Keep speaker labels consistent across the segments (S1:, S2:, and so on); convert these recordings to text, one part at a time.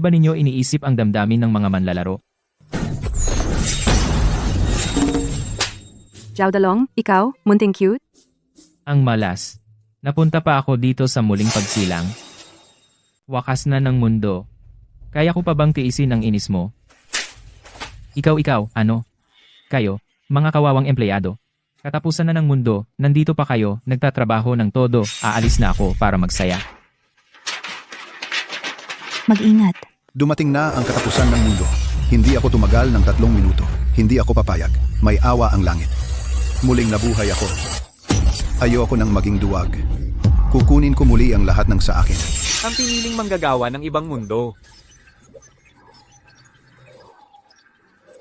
S1: Ba ninyo iniisip ang damdamin ng mga manlalaro?
S2: Zhao Dalong, ikaw, munting cute?
S1: Ang malas. Napunta pa ako dito sa muling pagsilang. Wakas na ng mundo. Kaya ko pa bang tiisin ang inis mo? Ikaw, ano? Kayo, mga kawawang empleyado. Katapusan na ng mundo, nandito pa kayo, nagtatrabaho ng todo, aalis na ako para magsaya.
S3: Mag-ingat.
S4: Dumating na ang katapusan ng mundo. Hindi ako tumagal ng 3 minuto. Hindi ako papayag. May awa ang langit. Muling nabuhay ako. Ayoko nang maging duwag. Kukunin ko muli ang lahat ng sa akin.
S5: Ang piniling manggagawa ng ibang mundo.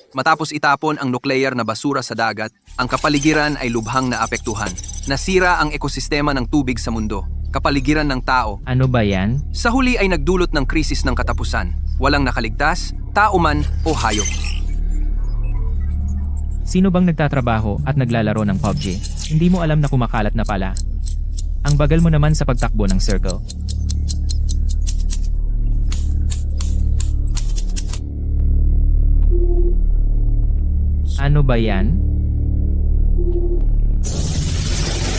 S6: Matapos itapon ang nuclear na basura sa dagat, ang kapaligiran ay lubhang naapektuhan. Nasira ang ekosistema ng tubig sa mundo, kapaligiran ng tao.
S1: Ano ba yan?
S6: Sa huli ay nagdulot ng krisis ng katapusan. Walang nakaligtas, tao man o hayop.
S1: Sino bang nagtatrabaho at naglalaro ng PUBG? Hindi mo alam na kumakalat na pala. Ang bagal mo naman sa pagtakbo ng circle. Ano ba yan?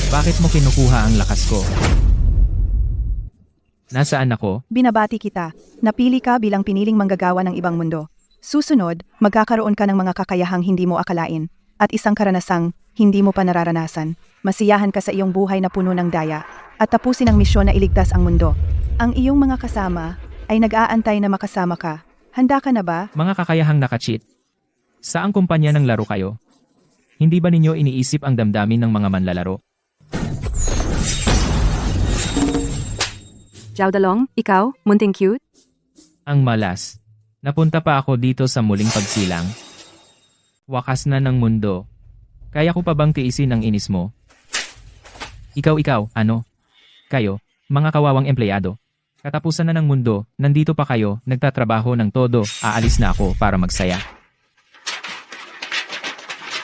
S1: Bakit mo kinukuha ang lakas ko? Nasaan ako?
S3: Binabati kita. Napili ka bilang piniling manggagawa ng ibang mundo. Susunod, magkakaroon ka ng mga kakayahang hindi mo akalain at isang karanasang hindi mo pa nararanasan. Masiyahan ka sa iyong buhay na puno ng daya at tapusin ang misyon na iligtas ang mundo. Ang iyong mga kasama ay nag-aantay na makasama ka. Handa ka na ba?
S1: Mga kakayahang naka-cheat. Saang kumpanya ng laro kayo? Hindi ba ninyo iniisip ang damdamin ng mga manlalaro?
S2: Zhao Dalong, ikaw, munting cute?
S1: Ang malas. Napunta pa ako dito sa muling pagsilang. Wakas na ng mundo. Kaya ko pa bang tiisin ang inis mo? Ikaw, ano? Kayo, mga kawawang empleyado. Katapusan na ng mundo, nandito pa kayo, nagtatrabaho ng todo, aalis na ako para magsaya.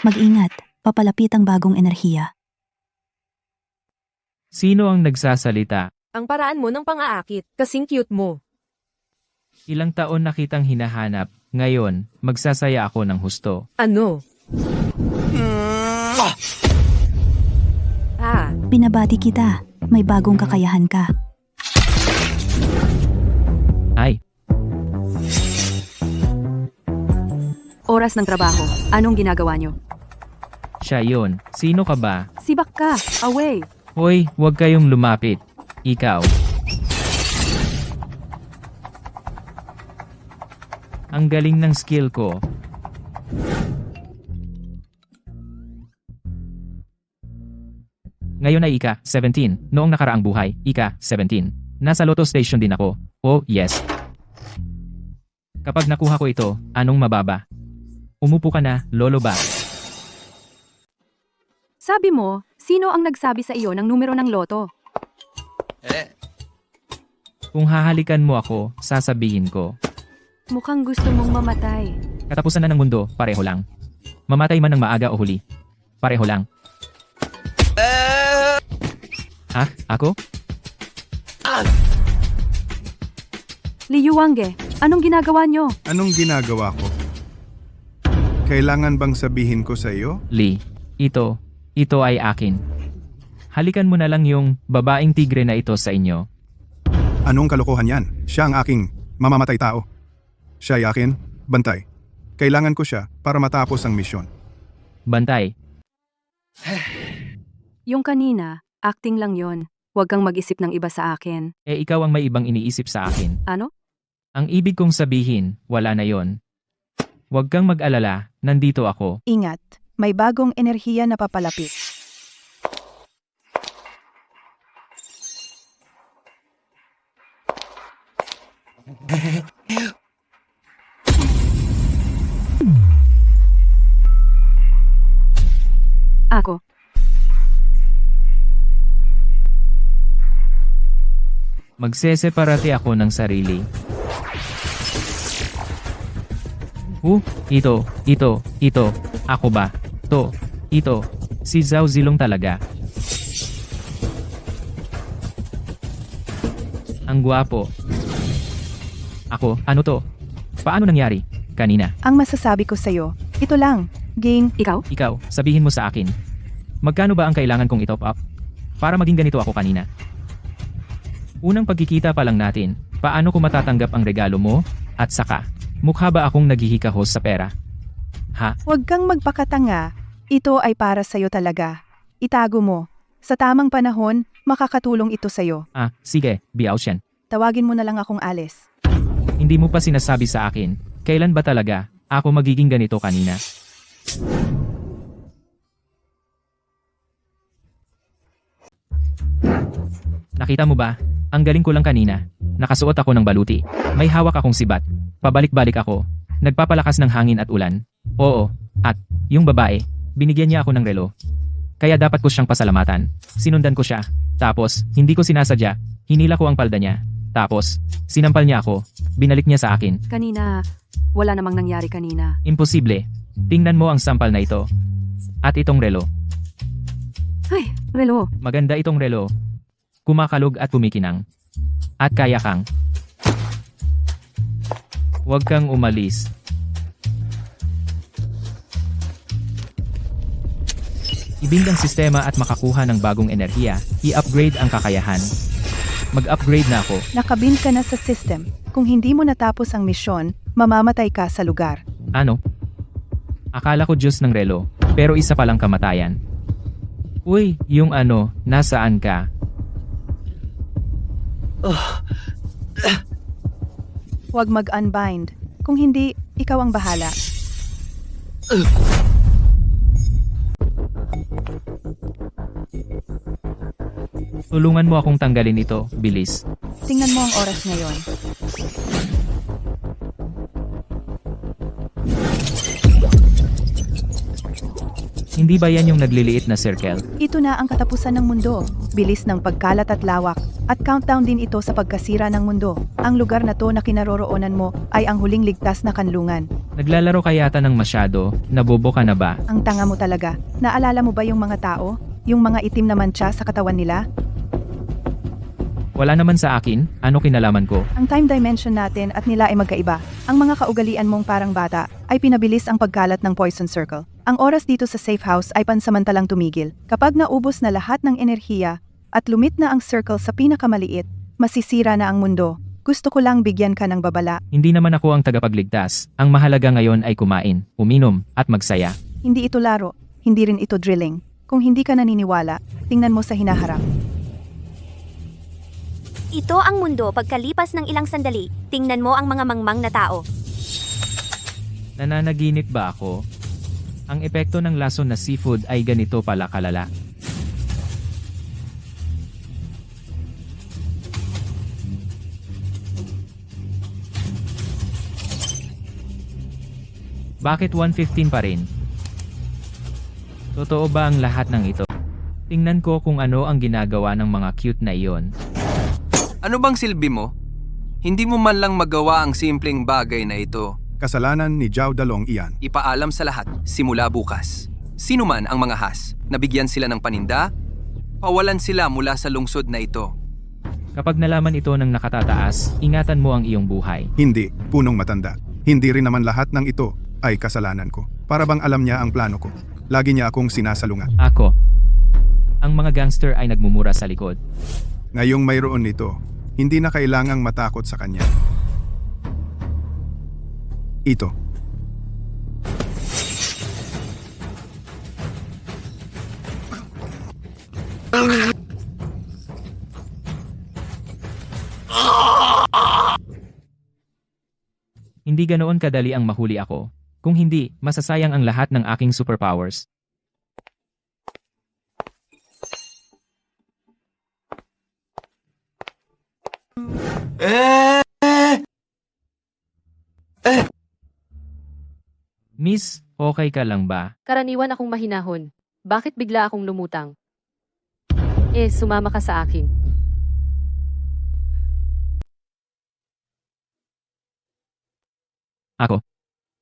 S3: Mag-ingat. Papalapit ang bagong enerhiya.
S1: Sino ang nagsasalita?
S7: Ang paraan mo ng pang-aakit, kasing cute mo.
S1: Ilang taon na kitang hinahanap, ngayon, magsasaya ako ng husto.
S7: Ano?
S3: Binabati kita. May bagong kakayahan ka.
S1: Ay,
S2: Oras ng trabaho. Anong ginagawa nyo?
S1: siya yun. Sino ka ba?
S2: Sibak ka! Away!
S1: Hoy, huwag kayong lumapit. Ikaw. Ang galing ng skill ko. Ngayon ay ika-17. Noong nakaraang buhay, ika-17. Nasa Lotto Station din ako. Oh, yes. Kapag nakuha ko ito, anong mababa? Umupo ka na, lolo ba?
S2: Sabi mo, sino ang nagsabi sa iyo ng numero ng loto?
S1: Kung hahalikan mo ako, sasabihin ko.
S2: Mukhang gusto mong mamatay.
S1: Katapusan na ng mundo, pareho lang. Mamatay man ng maaga o huli. Pareho lang. Ha? Ako?
S2: Liu Wangge, anong ginagawa nyo?
S4: Anong ginagawa ko? Kailangan bang sabihin ko sa iyo?
S1: Lee, ito ay akin. Halikan mo na lang yung babaeng tigre na ito sa inyo.
S4: Anong kalokohan yan? Siya ang aking mamamatay tao. Siya ay akin, bantay. Kailangan ko siya para matapos ang misyon.
S1: Bantay.
S2: Yung kanina, acting lang yon. Huwag kang mag-isip ng iba sa akin.
S1: Ikaw ang may ibang iniisip sa akin.
S2: Ano?
S1: Ang ibig kong sabihin, wala na yon. Huwag kang mag-alala, nandito ako.
S3: Ingat. May bagong enerhiya na papalapit.
S2: Ako.
S1: Magseseparate ako ng sarili. Ito. Ako ba? Ito. Si Zhao Zilong talaga. Ang gwapo. Ako, ano to? Paano nangyari? Kanina.
S3: Ang masasabi ko sa'yo, ito lang, ging,
S2: Ikaw?
S1: Ikaw, sabihin mo sa akin. Magkano ba ang kailangan kong i-top up? Para maging ganito ako kanina. Unang pagkikita pa lang natin, paano ko matatanggap ang regalo mo? At saka, mukha ba akong naghihikahos sa pera? Ha?
S3: huwag kang magpakatanga. Ito ay para sa'yo talaga. Itago mo. Sa tamang panahon, makakatulong ito sa'yo.
S1: Ah, sige, Biaosyan.
S3: Tawagin mo na lang akong Alice.
S1: Hindi mo pa sinasabi sa akin, kailan ba talaga ako magiging ganito kanina? Nakita mo ba? Ang galing ko lang kanina. Nakasuot ako ng baluti. May hawak akong sibat. Pabalik-balik ako. Nagpapalakas ng hangin at ulan. Oo. At, yung babae, binigyan niya ako ng relo. Kaya dapat ko siyang pasalamatan. Sinundan ko siya. Tapos, hindi ko sinasadya. Hinila ko ang palda niya. Tapos, sinampal niya ako. Binalik niya sa akin.
S2: Kanina, wala namang nangyari kanina.
S1: Imposible. Tingnan mo ang sampal na ito. At itong relo.
S2: Ay, relo.
S1: Maganda itong relo. Kumakalog at kumikinang. At kaya kang. Huwag kang umalis. Ibind ang sistema at makakuha ng bagong enerhiya. I-upgrade ang kakayahan. Mag-upgrade na ako.
S3: Nakabind ka na sa system. Kung hindi mo natapos ang misyon, mamamatay ka sa lugar.
S1: Ano? Akala ko Diyos ng relo, pero isa palang kamatayan. Uy, yung ano, nasaan ka?
S3: Huwag mag-unbind. Kung hindi, ikaw ang bahala.
S1: Tulungan mo akong tanggalin ito, bilis.
S3: Tingnan mo ang oras ngayon.
S1: Hindi ba yan yung nagliliit na circle?
S3: Ito na ang katapusan ng mundo. Bilis ng pagkalat at lawak. At countdown din ito sa pagkasira ng mundo. Ang lugar na to na kinaroroonan mo ay ang huling ligtas na kanlungan.
S1: Naglalaro ka yata ng masyado, nabobo ka na ba?
S3: Ang tanga mo talaga. Naalala mo ba yung mga tao? Yung mga itim na mantsa sa katawan nila?
S1: Wala naman sa akin, ano kinalaman ko?
S3: Ang time dimension natin at nila ay magkaiba. Ang mga kaugalian mong parang bata ay pinabilis ang pagkalat ng poison circle. Ang oras dito sa safe house ay pansamantalang tumigil. Kapag naubos na lahat ng enerhiya at lumit na ang circle sa pinakamaliit, masisira na ang mundo. Gusto ko lang bigyan ka ng babala.
S1: Hindi naman ako ang tagapagligtas. Ang mahalaga ngayon ay kumain, uminom, at magsaya.
S3: Hindi ito laro, hindi rin ito drilling. Kung hindi ka naniniwala, tingnan mo sa hinaharap.
S8: Ito ang mundo pagkalipas ng ilang sandali. Tingnan mo ang mga mangmang na tao.
S1: Nananaginip ba ako? Ang epekto ng lason na seafood ay ganito pala kalala. Bakit 115 pa rin? Totoo ba ang lahat ng ito? Tingnan ko kung ano ang ginagawa ng mga cute na iyon.
S6: Ano bang silbi mo? Hindi mo man lang magawa ang simpleng bagay na ito.
S4: Kasalanan ni Zhao Dalong iyan.
S6: Ipaalam sa lahat, simula bukas. Sino man ang mga has, nabigyan sila ng paninda, pawalan sila mula sa lungsod na ito.
S1: Kapag nalaman ito ng nakatataas, ingatan mo ang iyong buhay.
S4: Hindi, punong matanda. Hindi rin naman lahat ng ito ay kasalanan ko. Para bang alam niya ang plano ko. Lagi niya akong sinasalungat.
S1: Ako. Ang mga gangster ay nagmumura sa likod.
S4: Ngayong mayroon nito, hindi na kailangang matakot sa kanya. Ito.
S1: Hindi ganoon kadali ang mahuli ako. Kung hindi, masasayang ang lahat ng aking superpowers. Miss, okay ka lang ba?
S7: Karaniwan akong mahinahon. Bakit bigla akong lumutang? Sumama ka sa akin.
S1: Ako.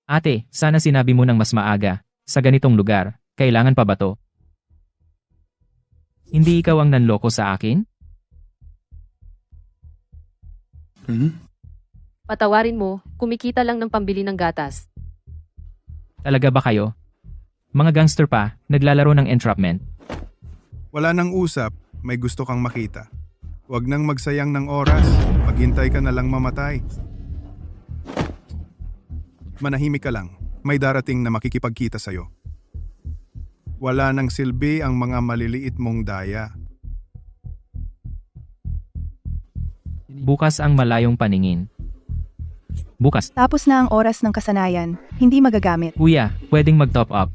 S1: Ate, sana sinabi mo ng mas maaga. Sa ganitong lugar, kailangan pa ba to? Hindi ikaw ang nanloko sa akin?
S7: Patawarin mo, kumikita lang ng pambili ng gatas.
S1: Talaga ba kayo? Mga gangster pa, naglalaro ng entrapment.
S4: Wala nang usap, may gusto kang makita. Huwag nang magsayang ng oras, maghintay ka na lang mamatay. Manahimik ka lang, may darating na makikipagkita sa'yo. Wala nang silbi ang mga maliliit mong daya.
S1: Bukas ang malayong paningin. Bukas.
S3: Tapos na ang oras ng kasanayan, hindi magagamit.
S1: Kuya, pwedeng mag-top up.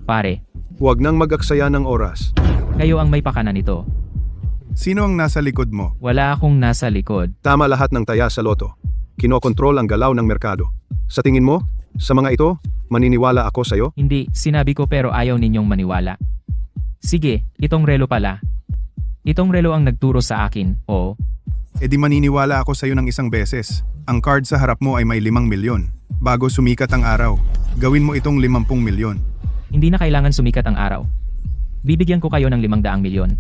S1: Pare,
S4: Huwag nang mag-aksaya ng oras.
S1: kayo ang may pakana nito.
S4: Sino ang nasa likod mo?
S1: Wala akong nasa likod.
S4: Tama lahat ng taya sa loto. Kinokontrol ang galaw ng merkado. Sa tingin mo, sa mga ito, maniniwala ako sa'yo?
S1: Hindi, sinabi ko pero ayaw ninyong maniwala. Sige, itong relo pala. Itong relo ang nagturo sa akin, oo.
S4: E di maniniwala ako sa'yo ng isang beses. Ang card sa harap mo ay may 5 milyon. Bago sumikat ang araw, gawin mo itong 50 milyon.
S1: Hindi na kailangan sumikat ang araw. Bibigyan ko kayo ng 500 milyon.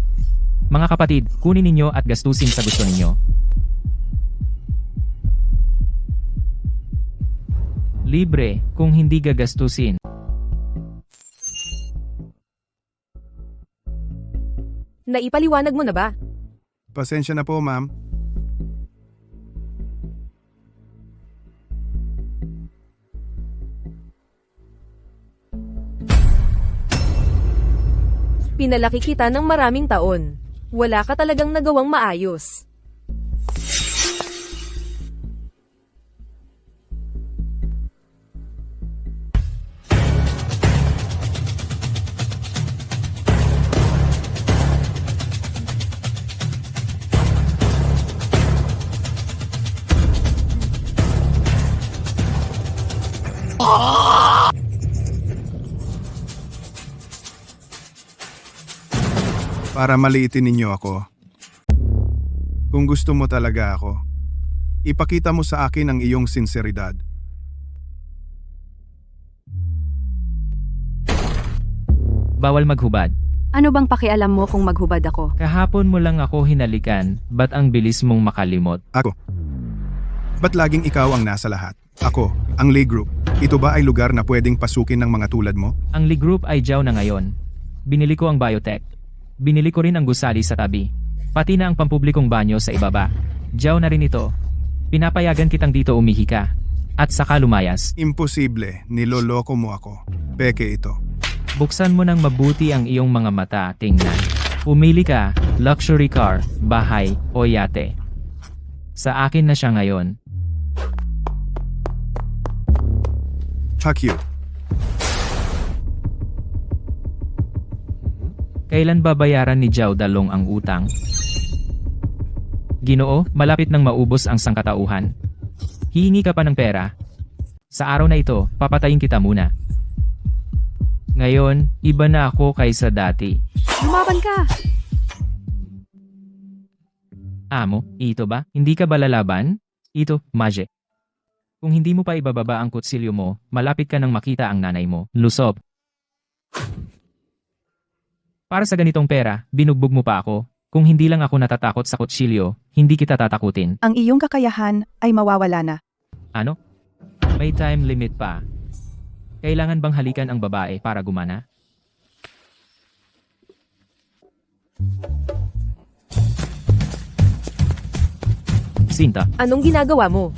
S1: Mga kapatid, kunin ninyo at gastusin sa gusto ninyo. Libre, kung hindi gagastusin.
S7: Naipaliwanag mo na ba?
S4: Pasensya na po, ma'am.
S9: Pinalaki kita ng maraming taon. Wala ka talagang nagawang maayos.
S4: Para maliitin ninyo ako. Kung gusto mo talaga ako, ipakita mo sa akin ang iyong sinseridad.
S1: Bawal maghubad.
S2: Ano bang pakialam mo kung maghubad ako?
S1: Kahapon mo lang ako hinalikan, ba't ang bilis mong makalimot?
S4: Ako. Ba't laging ikaw ang nasa lahat? Ako, ang Lee Group. Ito ba ay lugar na pwedeng pasukin ng mga tulad mo?
S1: Ang Lee Group ay Jiao na ngayon. Binili ko ang biotech. Binili ko rin ang gusali sa tabi. Pati na ang pampublikong banyo sa ibaba. Jiao na rin ito. Pinapayagan kitang dito umihi ka. At saka lumayas.
S4: Imposible, niloloko mo ako. Peke ito.
S1: Buksan mo ng mabuti ang iyong mga mata, tingnan. Pumili ka, luxury car, bahay, o yate. Sa akin na siya ngayon.
S4: Hakyu.
S1: Kailan babayaran ni Jiao Dalong ang utang? Ginoo, malapit nang maubos ang sangkatauhan. Hihingi ka pa ng pera. Sa araw na ito, papatayin kita muna. Ngayon, iba na ako kaysa dati.
S2: Lumaban ka!
S1: Amo, ito ba? Hindi ka ba lalaban? Ito, Maje. Kung hindi mo pa ibababa ang kutsilyo mo, malapit ka nang makita ang nanay mo. Lusob. Para sa ganitong pera, binugbog mo pa ako. Kung hindi lang ako natatakot sa kutsilyo, hindi kita tatakutin.
S3: Ang iyong kakayahan ay mawawala na.
S1: Ano? May time limit pa. Kailangan bang halikan ang babae para gumana? Sinta,
S9: Anong ginagawa mo?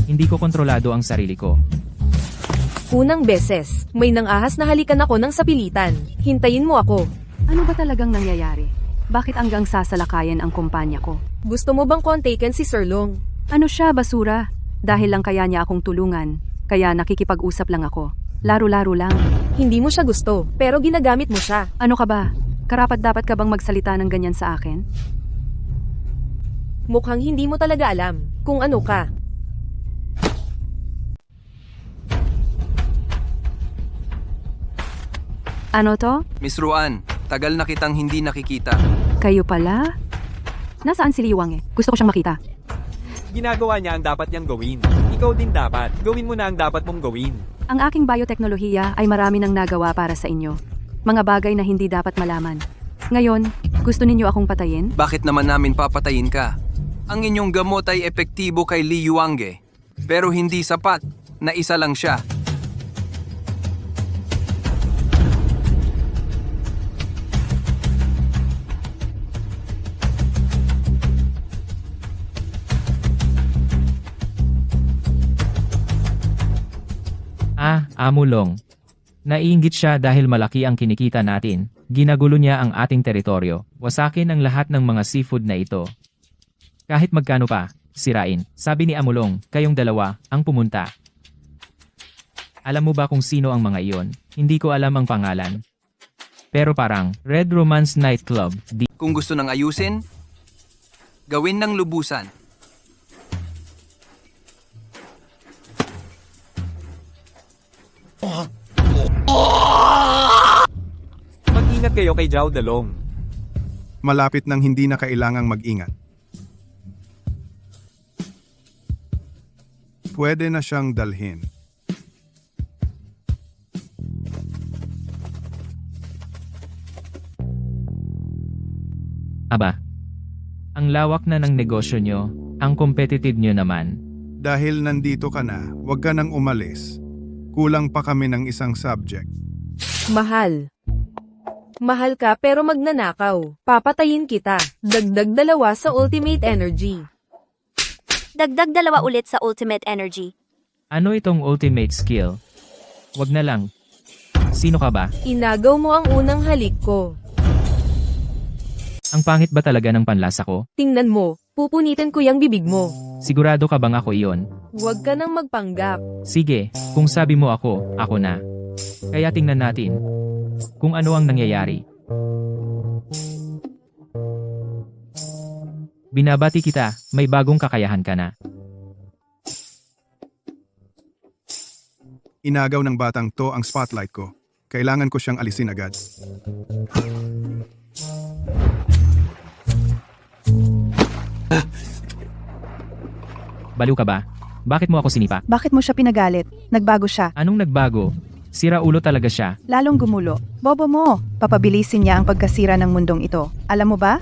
S1: hindi ko kontrolado ang sarili ko.
S9: Unang beses, may nang-ahas na halikan ako ng sapilitan. Hintayin mo ako.
S2: Ano ba talagang nangyayari? Bakit hanggang sasalakayan ang kumpanya ko?
S9: Gusto mo bang kontaken si Sir Long?
S2: Ano siya, basura? Dahil lang kaya niya akong tulungan. Kaya nakikipag-usap lang ako. Laro-laro lang.
S9: Hindi mo siya gusto, pero ginagamit mo siya.
S2: Ano ka ba? Karapat-dapat ka bang magsalita ng ganyan sa akin?
S9: Mukhang hindi mo talaga alam kung ano ka.
S2: Ano to?
S6: Miss Ruan, tagal na kitang hindi nakikita.
S2: Kayo pala? Nasaan si Liwang eh? Gusto ko siyang makita.
S5: Ginagawa niya ang dapat niyang gawin. Ikaw din dapat. Gawin mo na ang dapat mong gawin.
S2: Ang aking bioteknolohiya ay marami nang nagawa para sa inyo. Mga bagay na hindi dapat malaman. Ngayon, gusto ninyo akong patayin?
S6: Bakit naman namin papatayin ka? Ang inyong gamot ay epektibo kay Li Yuange, pero hindi sapat na isa lang siya.
S1: Amulong. Naiinggit siya dahil malaki ang kinikita natin. Ginagulo niya ang ating teritoryo. Wasakin ang lahat ng mga seafood na ito. Kahit magkano pa, sirain. Sabi ni Amulong, kayong dalawa, ang pumunta. Alam mo ba kung sino ang mga iyon? Hindi ko alam ang pangalan. Pero parang, Red Romance Nightclub,
S6: Kung gusto nang ayusin, gawin ng lubusan.
S5: Mag-ingat kayo kay Zhao Dalong.
S4: Malapit nang hindi na kailangang mag-ingat. Pwede na siyang dalhin.
S1: Aba. Ang lawak na ng negosyo nyo, ang competitive nyo naman.
S4: Dahil nandito ka na, huwag ka nang umalis. Kulang pa kami ng isang subject.
S9: Mahal. Mahal ka pero magnanakaw. Papatayin kita. Dagdag 2 sa Ultimate Energy.
S8: Dagdag 2 ulit sa Ultimate Energy.
S1: Ano itong ultimate skill? Wag na lang. Sino ka ba?
S9: Inagaw mo ang unang halik ko.
S1: Ang pangit ba talaga ng panlasa ko?
S9: Tingnan mo, pupunitin ko yung bibig mo.
S1: Sigurado ka bang ako iyon?
S9: Huwag ka nang magpanggap.
S1: Sige, kung sabi mo ako, ako na. Kaya tingnan natin kung ano ang nangyayari. Binabati kita, may bagong kakayahan ka na.
S4: Inagaw ng batang to ang spotlight ko. Kailangan ko siyang alisin agad.
S1: Baliw ka ba? Bakit mo ako sinipa?
S3: Bakit mo siya pinagalit? Nagbago siya.
S1: Anong nagbago? Sira ulo talaga siya.
S3: Lalong gumulo. Bobo mo. Papabilisin niya ang pagkasira ng mundong ito. Alam mo ba?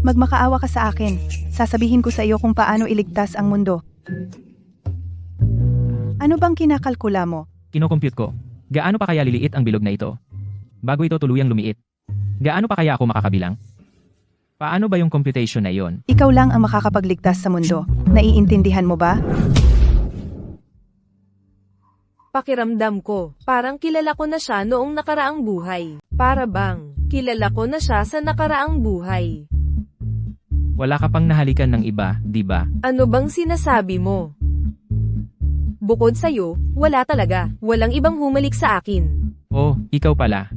S3: Magmakaawa ka sa akin. Sasabihin ko sa iyo kung paano iligtas ang mundo. Ano bang kinakalkula mo?
S1: Kinocompute ko. Gaano pa kaya liliit ang bilog na ito? Bago ito tuluyang lumiit. Gaano pa kaya ako makakabilang? Paano ba yung computation na iyon?
S3: Ikaw lang ang makakapagligtas sa mundo. Naiintindihan mo ba?
S9: Pakiramdam ko, parang kilala ko na siya noong nakaraang buhay. Para bang, kilala ko na siya sa nakaraang buhay.
S1: Wala ka pang nahalikan ng iba, di ba?
S9: Ano bang sinasabi mo? Bukod sa'yo, wala talaga. Walang ibang humalik sa akin.
S1: Oh, ikaw pala.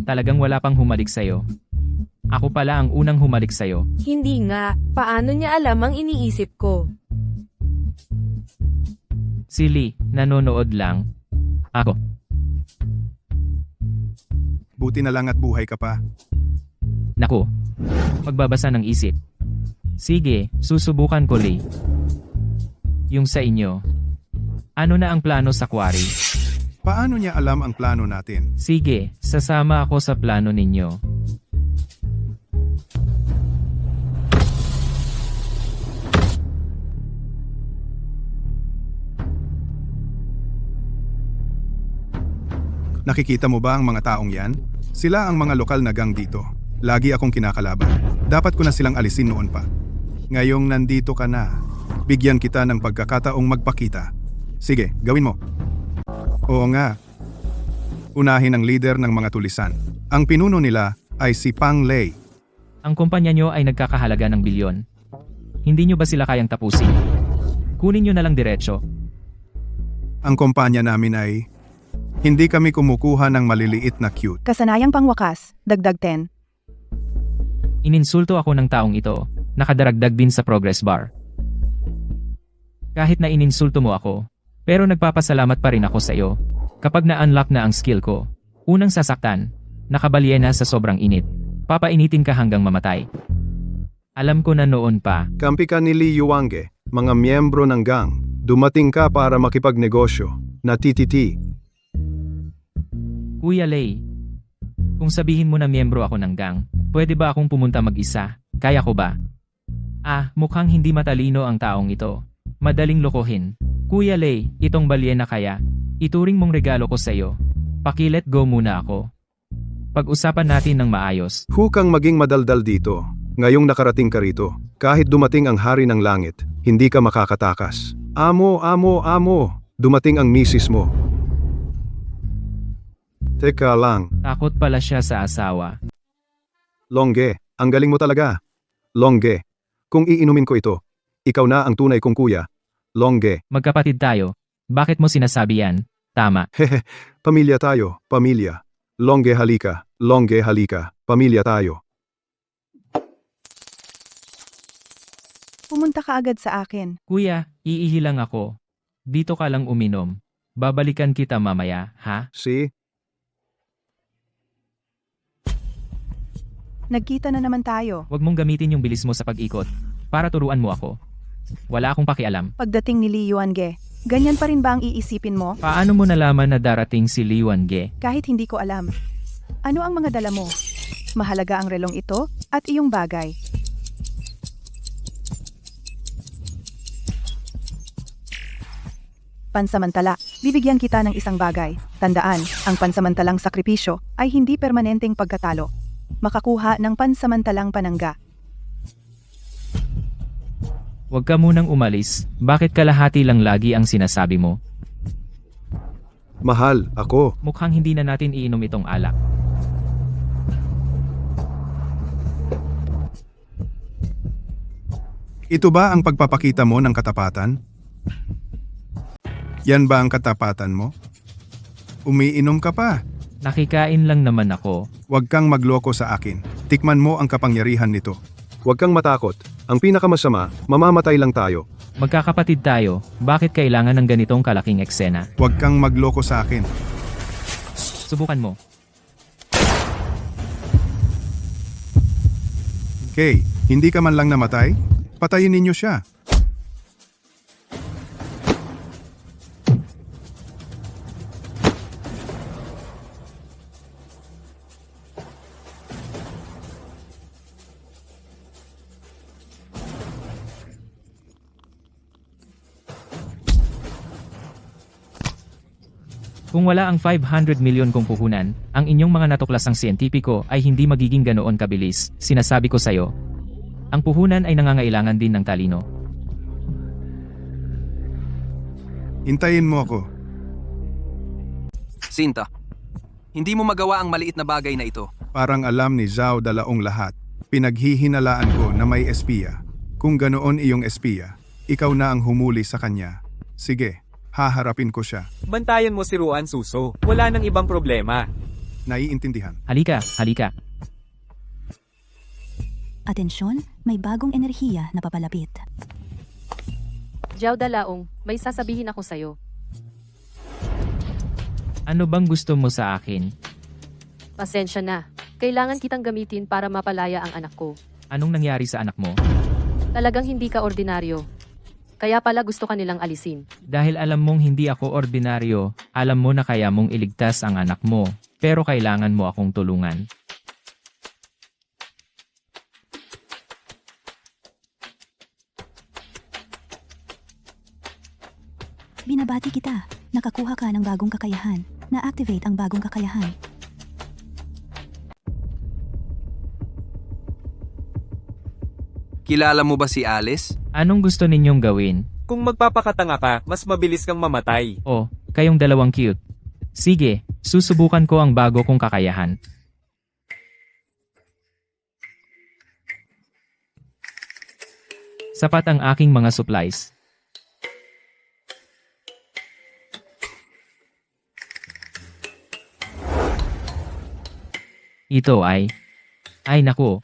S1: Talagang wala pang humalik sa'yo. Ako pala ang unang humalik sa'yo.
S9: Hindi nga, paano niya alam ang iniisip ko?
S1: Si Lee, nanonood lang. Ako.
S4: Buti na lang at buhay ka pa.
S1: Naku. Magbabasa ng isip. Sige, susubukan ko Lee. Yung sa inyo. Ano na ang plano sa quarry?
S4: Paano niya alam ang plano natin?
S1: Sige, sasama ako sa plano ninyo.
S4: Nakikita mo ba ang mga taong yan? Sila ang mga lokal na gang dito. Lagi akong kinakalaban. Dapat ko na silang alisin noon pa. Ngayong nandito ka na, bigyan kita ng pagkakataong magpakita. Sige, gawin mo. Oo nga. Unahin ang leader ng mga tulisan. Ang pinuno nila ay si Pang Lei.
S1: Ang kumpanya nyo ay nagkakahalaga ng bilyon. Hindi nyo ba sila kayang tapusin? Kunin nyo na lang diretsyo.
S4: Ang kumpanya namin ay hindi kami kumukuha ng maliliit na cute.
S3: Kasanayang pangwakas, dagdag 10.
S1: Ininsulto ako ng taong ito, nakadaragdag din sa progress bar. Kahit na ininsulto mo ako, pero nagpapasalamat pa rin ako sa iyo. Kapag na-unlock na ang skill ko, unang sasaktan, nakabalyena sa sobrang init. Papainitin ka hanggang mamatay. Alam ko na noon pa.
S4: Kampi ka ni Li Yuange, mga miyembro ng gang. Dumating ka para makipagnegosyo. natititi.
S1: Kuya Lay, kung sabihin mo na miyembro ako ng gang, pwede ba akong pumunta mag-isa? Kaya ko ba? Mukhang hindi matalino ang taong ito. Madaling lokohin. Kuya Lay, itong balyena kaya, ituring mong regalo ko sa iyo. Paki-let go muna ako. Pag-usapan natin ng maayos.
S4: Hukang maging madaldal dito. Ngayong nakarating ka rito, kahit dumating ang hari ng langit, hindi ka makakatakas. Amo, dumating ang misis mo. Teka lang,
S1: Takot pala siya sa asawa.
S4: Longge, ang galing mo talaga. Longge, kung iinumin ko ito, ikaw na ang tunay kong kuya. Longge,
S1: Magkapatid tayo. Bakit mo sinasabi yan? Tama.
S4: hehe, pamilya tayo, pamilya. Longge halika, pamilya tayo.
S3: Pumunta ka agad sa akin.
S1: Kuya, iihi lang ako. Dito ka lang uminom. Babalikan kita mamaya, ha?
S4: See?
S3: Nagkita na naman tayo.
S1: Huwag mong gamitin yung bilis mo sa pag-ikot. Para turuan mo ako. Wala akong pakialam.
S3: Pagdating ni Li Yuange, ganyan pa rin ba ang iisipin mo?
S1: Paano mo nalaman na darating si Li Wange?
S3: Kahit hindi ko alam. Ano ang mga dala mo? Mahalaga ang relong ito at iyong bagay. Pansamantala, bibigyan kita ng isang bagay. Tandaan, ang pansamantalang sakripisyo ay hindi permanenteng pagkatalo. Makakuha ng pansamantalang panangga.
S1: Huwag ka munang umalis. Bakit kalahati lang lagi ang sinasabi mo?
S4: Mahal, ako.
S1: Mukhang hindi na natin iinom itong alak.
S4: Ito ba ang pagpapakita mo ng katapatan? Yan ba ang katapatan mo? Umiinom ka pa.
S1: Nakikain lang naman ako.
S4: Huwag kang magloko sa akin. Tikman mo ang kapangyarihan nito. Huwag kang matakot. Ang pinakamasama, mamamatay lang tayo.
S1: Magkakapatid tayo. Bakit kailangan ng ganitong kalaking eksena?
S4: Huwag kang magloko sa akin.
S1: Subukan mo.
S4: Kay, hindi ka man lang namatay? Patayin ninyo siya.
S1: Kung wala ang 500 milyon kong puhunan, ang inyong mga natuklasang siyentipiko ay hindi magiging ganoon kabilis. Sinasabi ko sa'yo. Ang puhunan ay nangangailangan din ng talino.
S4: Hintayin mo ako.
S6: Sinta, hindi mo magawa ang maliit na bagay na ito.
S4: Parang alam ni Zhao Dalaong lahat. Pinaghihinalaan ko na may espiya. Kung ganoon iyong espiya, ikaw na ang humuli sa kanya. Sige, haharapin ko siya.
S5: Bantayan mo si Ruan Suso. Wala nang ibang problema.
S4: Naiintindihan.
S1: Halika, halika.
S10: Atensyon, may bagong enerhiya na papalapit.
S7: Jiao Dalaong, may sasabihin ako sa'yo.
S1: Ano bang gusto mo sa akin?
S7: Pasensya na. Kailangan kitang gamitin para mapalaya ang anak ko.
S1: Anong nangyari sa anak mo?
S7: Talagang hindi ka ordinaryo. Kaya pala gusto ka nilang alisin.
S1: Dahil alam mong hindi ako ordinaryo, alam mo na kaya mong iligtas ang anak mo, pero kailangan mo akong tulungan.
S10: Binabati kita. Nakakuha ka ng bagong kakayahan. Na-activate ang bagong kakayahan.
S6: Kilala mo ba si Alice?
S1: Anong gusto ninyong gawin?
S5: Kung magpapakatanga ka, mas mabilis kang mamatay.
S1: Oh, kayong dalawang cute. Sige, susubukan ko ang bago kong kakayahan. Sapat ang aking mga supplies. Ito ay... Ay naku.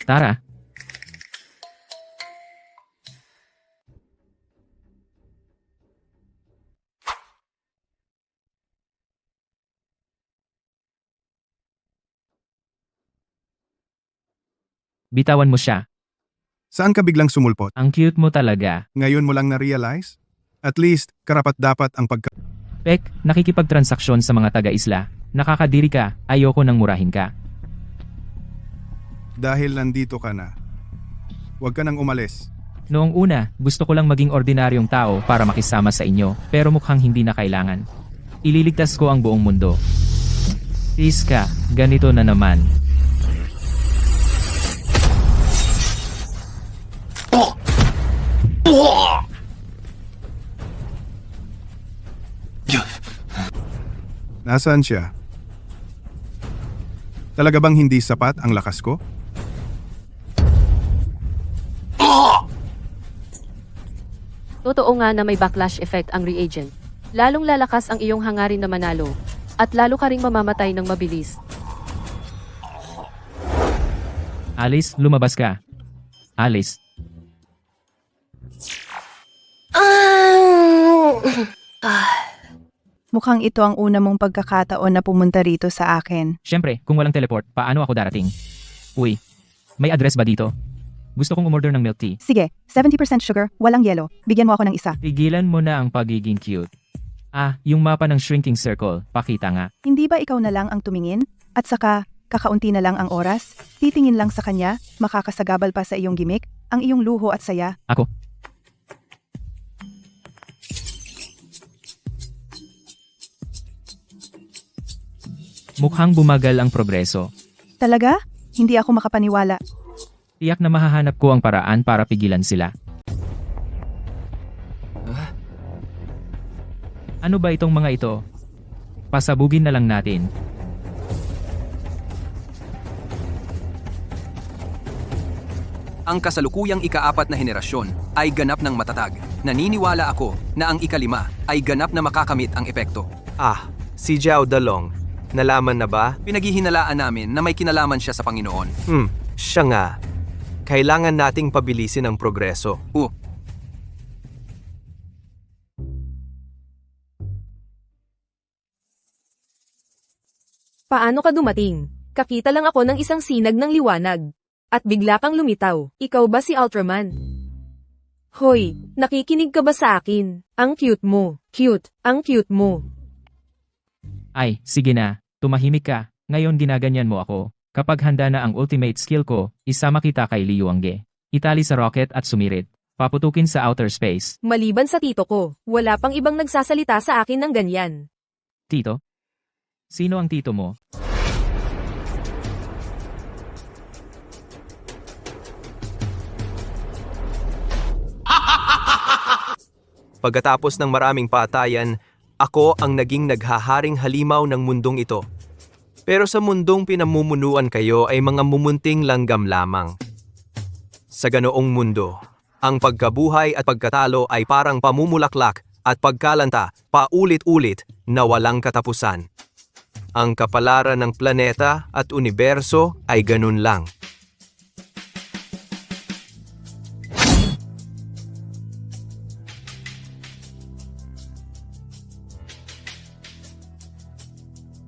S1: Tara. Bitawan mo siya.
S4: Saan ka biglang sumulpot?
S1: Ang cute mo talaga.
S4: Ngayon mo lang na-realize? At least, karapat-dapat ang pagka...
S1: Pek, nakikipagtransaksyon sa mga taga-isla. Nakakadiri ka, ayoko nang murahin ka.
S4: Dahil nandito ka na. Huwag ka nang umalis.
S1: Noong una, gusto ko lang maging ordinaryong tao para makisama sa inyo, pero mukhang hindi na kailangan. Ililigtas ko ang buong mundo. Tis ka, ganito na naman.
S4: Nasaan siya? Talaga bang hindi sapat ang lakas ko?
S7: Totoo nga na may backlash effect ang reagent. Lalong lalakas ang iyong hangarin na manalo. At lalo ka ring mamamatay ng mabilis.
S1: Alice, lumabas ka. Alice.
S3: Mukhang ito ang una mong pagkakataon na pumunta rito sa akin.
S1: Siyempre, kung walang teleport, paano ako darating? Uy, may address ba dito? Gusto kong umorder ng milk tea.
S3: Sige, 70% sugar, walang yelo. Bigyan mo ako ng isa.
S1: Tigilan mo na ang pagiging cute. Ah, yung mapa ng shrinking circle, pakita nga.
S3: Hindi ba ikaw na lang ang tumingin? At saka, kakaunti na lang ang oras? Titingin lang sa kanya, makakasagabal pa sa iyong gimmick, ang iyong luho at saya.
S1: Ako. Mukhang bumagal ang progreso.
S3: Talaga? Hindi ako makapaniwala.
S1: Tiyak na mahahanap ko ang paraan para pigilan sila. Ano ba itong mga ito? Pasabugin na lang natin.
S6: Ang kasalukuyang ika-4 na henerasyon ay ganap ng matatag. Naniniwala ako na ang ika-5 ay ganap na makakamit ang epekto.
S11: Ah, si Zhao Dalong. Nalaman na ba?
S6: Pinaghihinalaan namin na may kinalaman siya sa Panginoon.
S11: Siya nga. Kailangan nating pabilisin ang progreso.
S9: Paano ka dumating? Kakita lang ako ng isang sinag ng liwanag. At bigla kang lumitaw. Ikaw ba si Ultraman? Hoy, nakikinig ka ba sa akin? Ang cute mo. Cute. Ang cute mo.
S1: Ay, sige na. Tumahimik ka. Ngayon ginaganyan mo ako. Kapag handa na ang ultimate skill ko, isama kita kay Liu Wangge. Itali sa rocket at sumirit. Paputukin sa outer space.
S9: Maliban sa tito ko, wala pang ibang nagsasalita sa akin ng ganyan.
S1: Tito? Sino ang tito mo?
S11: Pagkatapos ng maraming patayan, ako ang naging naghaharing halimaw ng mundong ito. Pero sa mundong pinamumunuan kayo ay mga mumunting langgam lamang. Sa ganoong mundo, ang pagkabuhay at pagkatalo ay parang pamumulaklak at pagkalanta paulit-ulit na walang katapusan. Ang kapalaran ng planeta at universo ay ganun lang.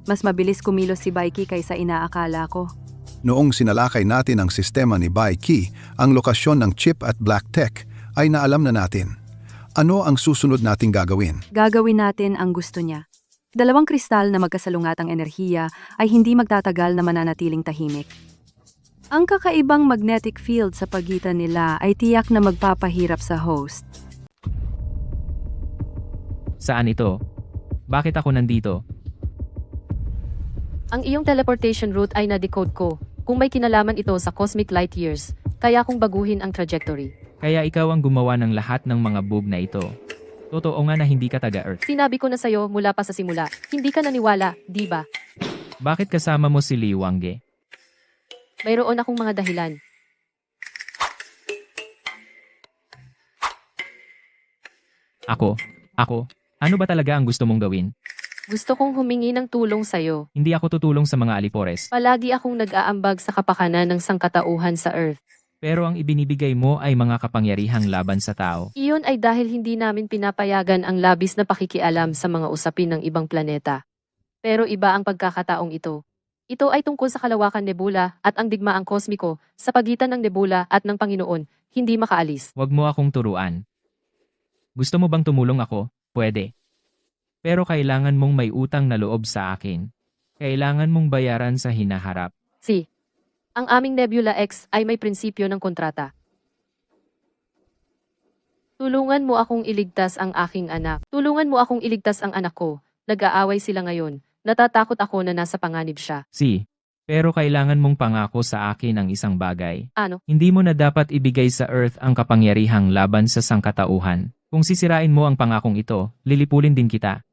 S2: Mas mabilis kumilos si Baiki kaysa inaakala ko.
S4: Noong sinalakay natin ang sistema ni Bai Qi, ang lokasyon ng chip at black tech ay naalam na natin. Ano ang susunod nating gagawin?
S2: Gagawin natin ang gusto niya. 2 kristal na magkasalungatang enerhiya ay hindi magtatagal na mananatiling tahimik. Ang kakaibang magnetic field sa pagitan nila ay tiyak na magpapahirap sa host.
S1: Saan ito? Bakit ako nandito?
S7: Ang iyong teleportation route ay na-decode ko. Kung may kinalaman ito sa cosmic light years, kaya kong baguhin ang trajectory.
S1: Kaya ikaw ang gumawa ng lahat ng mga bug na ito. Totoo nga na hindi ka taga-Earth.
S7: Sinabi ko na sa'yo mula pa sa simula, hindi ka naniwala, di ba?
S1: Bakit kasama mo si Liu Wangge?
S7: Mayroon akong mga dahilan.
S1: Ako? Ano ba talaga ang gusto mong gawin?
S7: Gusto kong humingi ng tulong sa'yo.
S1: Hindi ako tutulong sa mga alipores.
S7: Palagi akong nag-aambag sa kapakanan ng sangkatauhan sa Earth.
S1: Pero ang ibinibigay mo ay mga kapangyarihang laban sa tao.
S7: Iyon ay dahil hindi namin pinapayagan ang labis na pakikialam sa mga usapin ng ibang planeta. Pero iba ang pagkakataong ito. Ito ay tungkol sa Kalawakan Nebula at ang digmaang kosmiko sa pagitan ng nebula at ng Panginoon, hindi makaalis.
S1: Huwag mo akong turuan. Gusto mo bang tumulong ako? Pwede. Pero kailangan mong may utang na loob sa akin. Kailangan mong bayaran sa hinaharap.
S7: Si. Ang aming Nebula X ay may prinsipyo ng kontrata. Tulungan mo akong iligtas ang aking anak. Tulungan mo akong iligtas ang anak ko. Nag-aaway sila ngayon. Natatakot ako na nasa panganib siya.
S1: Si. Pero kailangan mong pangako sa akin ang isang bagay.
S7: Ano?
S1: Hindi mo na dapat ibigay sa Earth ang kapangyarihang laban sa sangkatauhan. Kung sisirain mo ang pangakong ito, lilipulin din kita.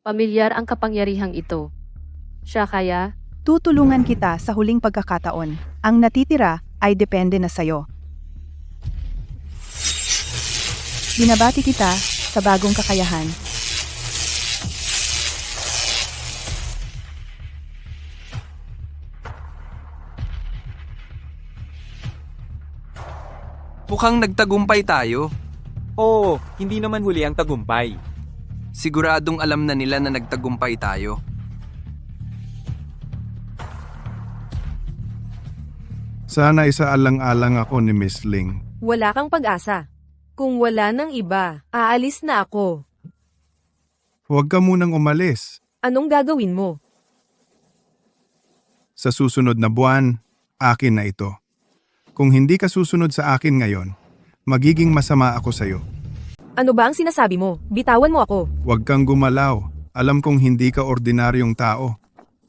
S7: Pamilyar ang kapangyarihang ito. Siya kaya?
S3: Tutulungan kita sa huling pagkakataon. Ang natitira ay depende na sayo. Binabati kita sa bagong kakayahan.
S6: Mukhang nagtagumpay tayo.
S5: Oo, hindi naman huli ang tagumpay.
S6: Siguradong alam na nila na nagtagumpay tayo.
S4: Sana isaalang-alang ako ni Miss Ling.
S9: Wala kang pag-asa. Kung wala ng iba, aalis na ako.
S4: Huwag ka munang umalis.
S9: Anong gagawin mo?
S4: Sa susunod na buwan, akin na ito. Kung hindi ka susunod sa akin ngayon, magiging masama ako sa'yo.
S9: Ano ba ang sinasabi mo? Bitawan mo ako.
S4: Huwag kang gumalaw. Alam kong hindi ka ordinaryong tao.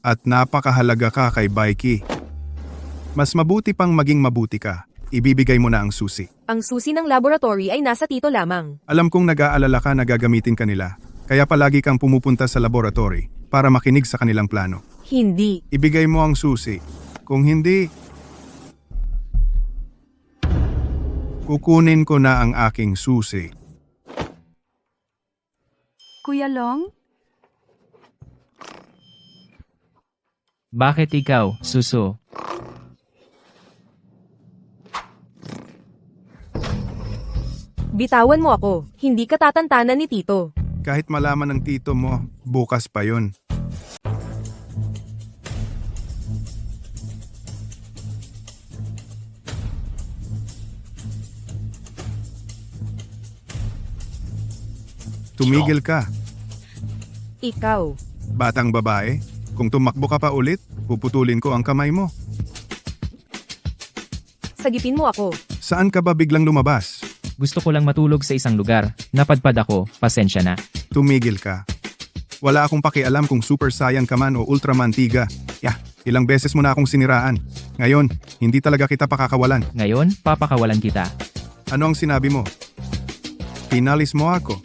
S4: At napakahalaga ka kay Baiki. Mas mabuti pang maging mabuti ka. Ibibigay mo na ang susi.
S9: Ang susi ng laboratory ay nasa tito lamang.
S4: Alam kong nag-aalala ka na gagamitin ka nila. Kaya palagi kang pumupunta sa laboratory para makinig sa kanilang plano.
S9: Hindi.
S4: Ibigay mo ang susi. Kung hindi, kukunin ko na ang aking susi.
S2: Kuya Long?
S1: Bakit ikaw, Suso?
S9: Bitawan mo ako. Hindi ka tatantanan ni tito.
S4: Kahit malaman ng tito mo, bukas pa yon. Tumigil ka,
S9: Ikaw.
S4: batang babae. Kung tumakbo ka pa ulit, puputulin ko ang kamay mo.
S9: Sagipin mo ako.
S4: Saan ka ba biglang lumabas?
S1: Gusto ko lang matulog sa isang lugar. Napadpad ako, pasensya na.
S4: Tumigil ka. Wala akong pakialam kung Super Saiyan ka man o Ultraman Tiga. Ilang beses mo na akong siniraan. Ngayon, hindi talaga kita pakakawalan.
S1: Ngayon, papakawalan kita.
S4: Ano ang sinabi mo? Pinalis mo ako.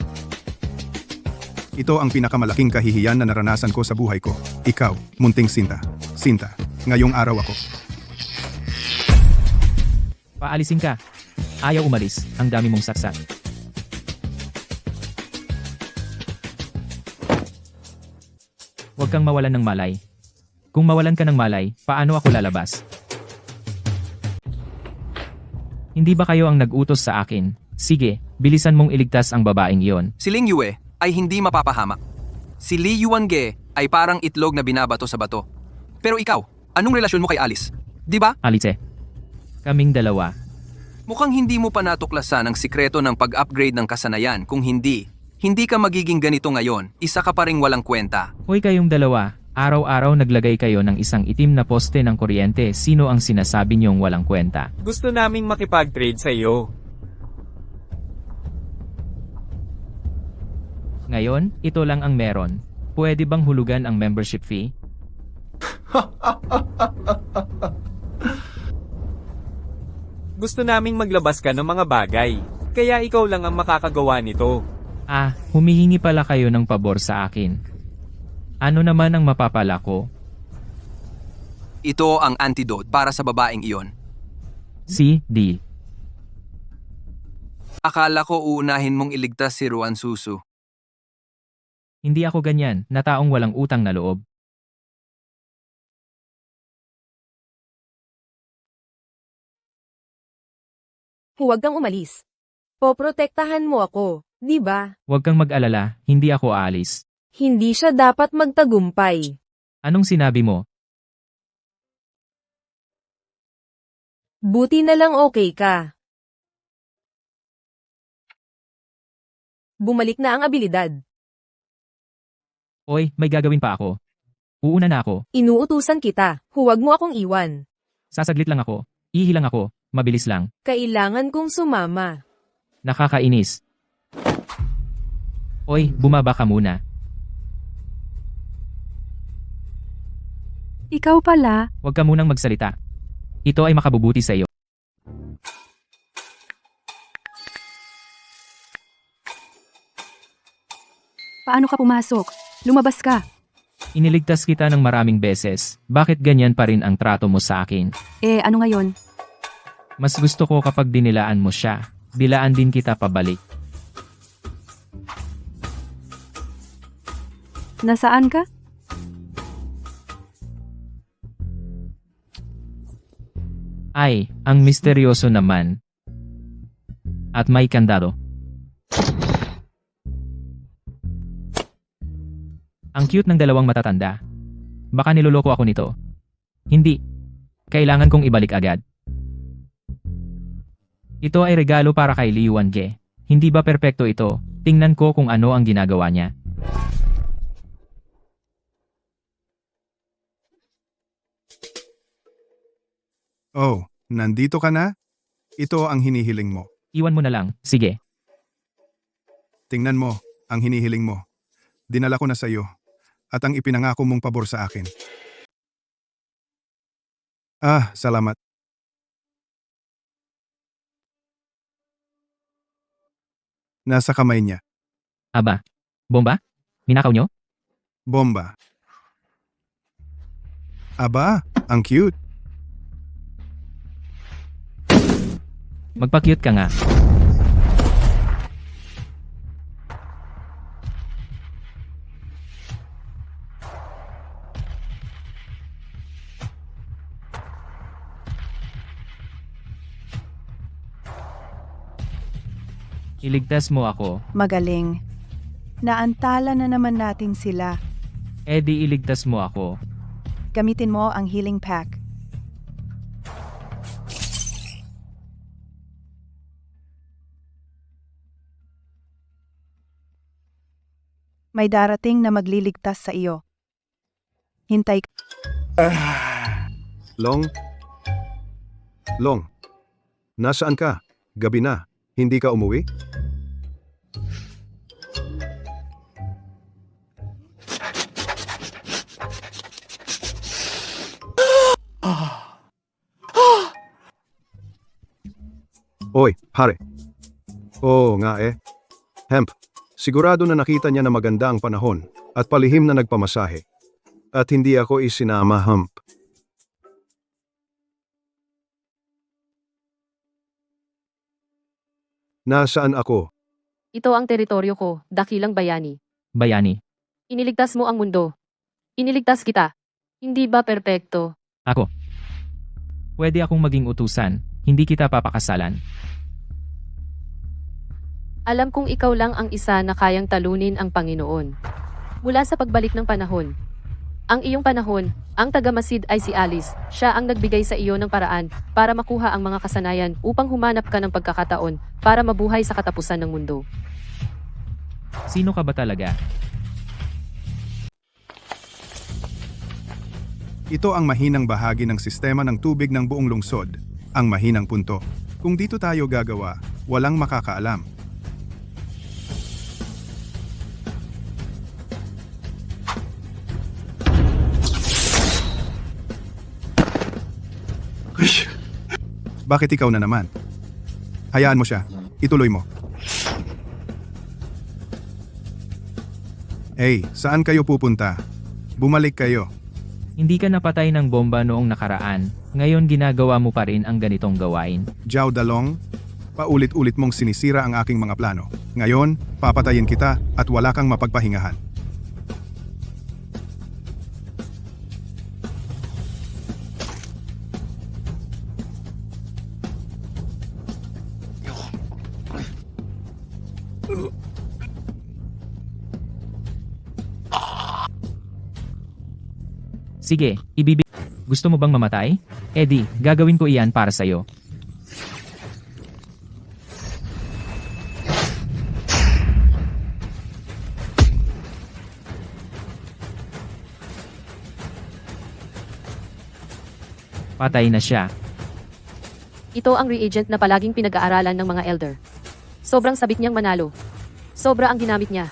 S4: Ito ang pinakamalaking kahihiyan na naranasan ko sa buhay ko. Ikaw, munting Sinta. Sinta, ngayong araw ako.
S1: Paalisin ka. Ayaw umalis. Ang dami mong saksak. Huwag kang mawalan ng malay. Kung mawalan ka ng malay, paano ako lalabas? Hindi ba kayo ang nag-utos sa akin? Sige, bilisan mong iligtas ang babaeng iyon.
S6: Si Ling Yue ay hindi mapapahamak. Si Li Yuange ay parang itlog na binabato sa bato. Pero ikaw, anong relasyon mo kay Alice? Di ba?
S1: Alice. Kaming dalawa.
S6: Mukhang hindi mo pa natuklasan ang sikreto ng pag-upgrade ng kasanayan. Kung hindi ka magiging ganito ngayon, isa ka pa ring walang kwenta.
S1: Hoy kayong dalawa, araw-araw naglagay kayo ng isang itim na poste ng kuryente. Sino ang sinasabi niyong walang kwenta?
S5: Gusto naming makipag-trade sa iyo.
S1: Ngayon, ito lang ang meron. Pwede bang hulugan ang membership fee?
S5: Gusto naming maglabas ka ng mga bagay. Kaya ikaw lang ang makakagawa nito.
S1: Humihingi pala kayo ng pabor sa akin. Ano naman ang mapapala ko?
S6: Ito ang antidote para sa babaeng iyon.
S1: Si D.
S6: Akala ko uunahin mong iligtas si Ruan Susu.
S1: Hindi ako ganyan, na taong walang utang na loob.
S9: Huwag kang umalis. Poprotektahan mo ako, di ba?
S1: Huwag kang mag-alala, hindi ako aalis.
S9: Hindi siya dapat magtagumpay.
S1: Anong sinabi mo?
S9: Buti na lang okay ka. Bumalik na ang abilidad.
S1: Oy, may gagawin pa ako. Uuna na ako.
S9: Inuutusan kita, huwag mo akong iwan.
S1: Sasaglit lang ako. Ihilang ako. Mabilis lang.
S9: Kailangan kong sumama.
S1: Nakakainis. Oy, bumaba ka muna.
S2: Ikaw pala,
S1: Huwag ka munang magsalita. Ito ay makabubuti sa iyo.
S2: paano ka pumasok? Lumabas ka.
S1: Iniligtas kita ng maraming beses. Bakit ganyan pa rin ang trato mo sa akin?
S2: Ano ngayon?
S1: Mas gusto ko kapag dinilaan mo siya. Dilaan din kita pabalik.
S2: Nasaan ka?
S1: Ay, ang misteryoso naman. At may kandado. Ang cute ng dalawang matatanda. Baka niloloko ako nito. Hindi. Kailangan kong ibalik agad. Ito ay regalo para kay Liu Wange. Hindi ba perpekto ito? Tingnan ko kung ano ang ginagawa niya.
S4: Oh, nandito ka na? Ito ang hinihiling mo.
S1: Iwan mo na lang. Sige.
S4: Tingnan mo, ang hinihiling mo. Dinala ko na sa iyo. At ang ipinangako mong pabor sa akin. Salamat. Nasa kamay niya.
S1: Aba. Bomba? Ninakaw nyo?
S4: Bomba. Aba, ang cute.
S1: Magpa-cute ka nga. Iligtas mo ako.
S3: Magaling. Naantala na naman natin sila.
S1: Di iligtas mo ako.
S3: Gamitin mo ang healing pack. May darating na magliligtas sa iyo. Hintay
S4: Long? Long? Nasaan ka? Gabi na. Hindi ka umuwi? Oy, pare. Oo nga eh. Hemp, sigurado na nakita niya na maganda ang panahon at palihim na nagpamasahe. At hindi ako isinama, Hemp. Nasaan ako?
S7: Ito ang teritoryo ko, dakilang bayani.
S1: Bayani.
S7: Iniligtas mo ang mundo. Iniligtas kita. Hindi ba perpekto?
S1: Ako. Pwede akong maging utusan. Hindi kita papakasalan.
S7: Alam kong ikaw lang ang isa na kayang talunin ang Panginoon. Mula sa pagbalik ng panahon. Ang iyong panahon, ang tagamasid ay si Alice. Siya ang nagbigay sa iyo ng paraan para makuha ang mga kasanayan upang humanap ka ng pagkakataon para mabuhay sa katapusan ng mundo.
S1: Sino ka ba talaga?
S4: Ito ang mahinang bahagi ng sistema ng tubig ng buong lungsod, ang mahinang punto. Kung dito tayo gagawa, walang makakaalam. Bakit ikaw na naman? Hayaan mo siya. Ituloy mo. Hey, saan kayo pupunta? Bumalik kayo.
S1: Hindi ka napatay ng bomba noong nakaraan. Ngayon ginagawa mo pa rin ang ganitong gawain.
S4: Zhao Dalong, paulit-ulit mong sinisira ang aking mga plano. Ngayon, papatayin kita at wala kang mapagpahingahan.
S1: Sige, Gusto mo bang mamatay? Eddie, gagawin ko iyan para sa'yo. Patay na siya.
S7: Ito ang reagent na palaging pinag-aaralan ng mga elder. Sobrang sabik niyang manalo. Sobra ang ginamit niya.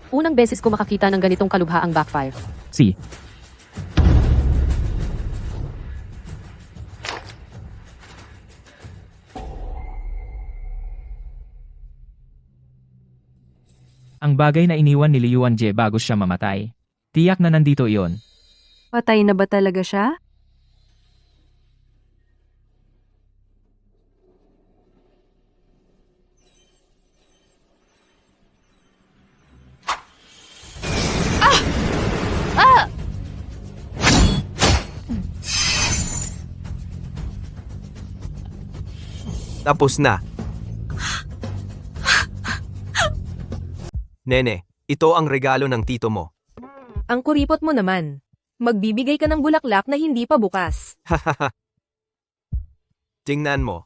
S7: Unang beses ko makakita ng ganitong kalubhaang backfire.
S1: Si. Ang bagay na iniwan ni Liuan Jie bago siya mamatay. Tiyak na nandito iyon.
S2: Patay na ba talaga siya?
S11: Tapos na. Nene, ito ang regalo ng tito mo.
S9: Ang kuripot mo naman. Magbibigay ka ng bulaklak na hindi pa bukas.
S11: Tingnan mo.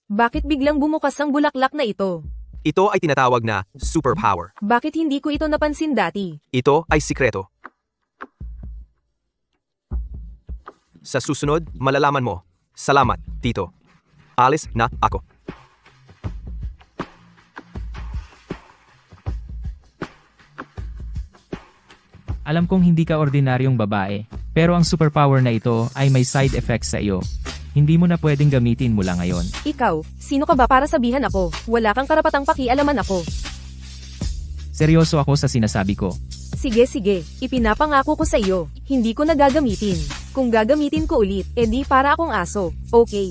S9: Bakit biglang bumukas ang bulaklak na ito?
S11: Ito ay tinatawag na superpower.
S9: Bakit hindi ko ito napansin dati?
S11: Ito ay sikreto. Sa susunod, malalaman mo. Salamat, tito. Alis na ako.
S1: Alam kong hindi ka ordinaryong babae, pero ang superpower na ito ay may side effects sa iyo. Hindi mo na pwedeng gamitin mula ngayon.
S9: Ikaw, sino ka ba para sabihan ako? Wala kang karapatang pakialaman ako.
S1: Seryoso ako sa sinasabi ko.
S9: Sige, ipinapangako ko sa iyo. Hindi ko na gagamitin. Kung gagamitin ko ulit, edi para akong aso. Okay.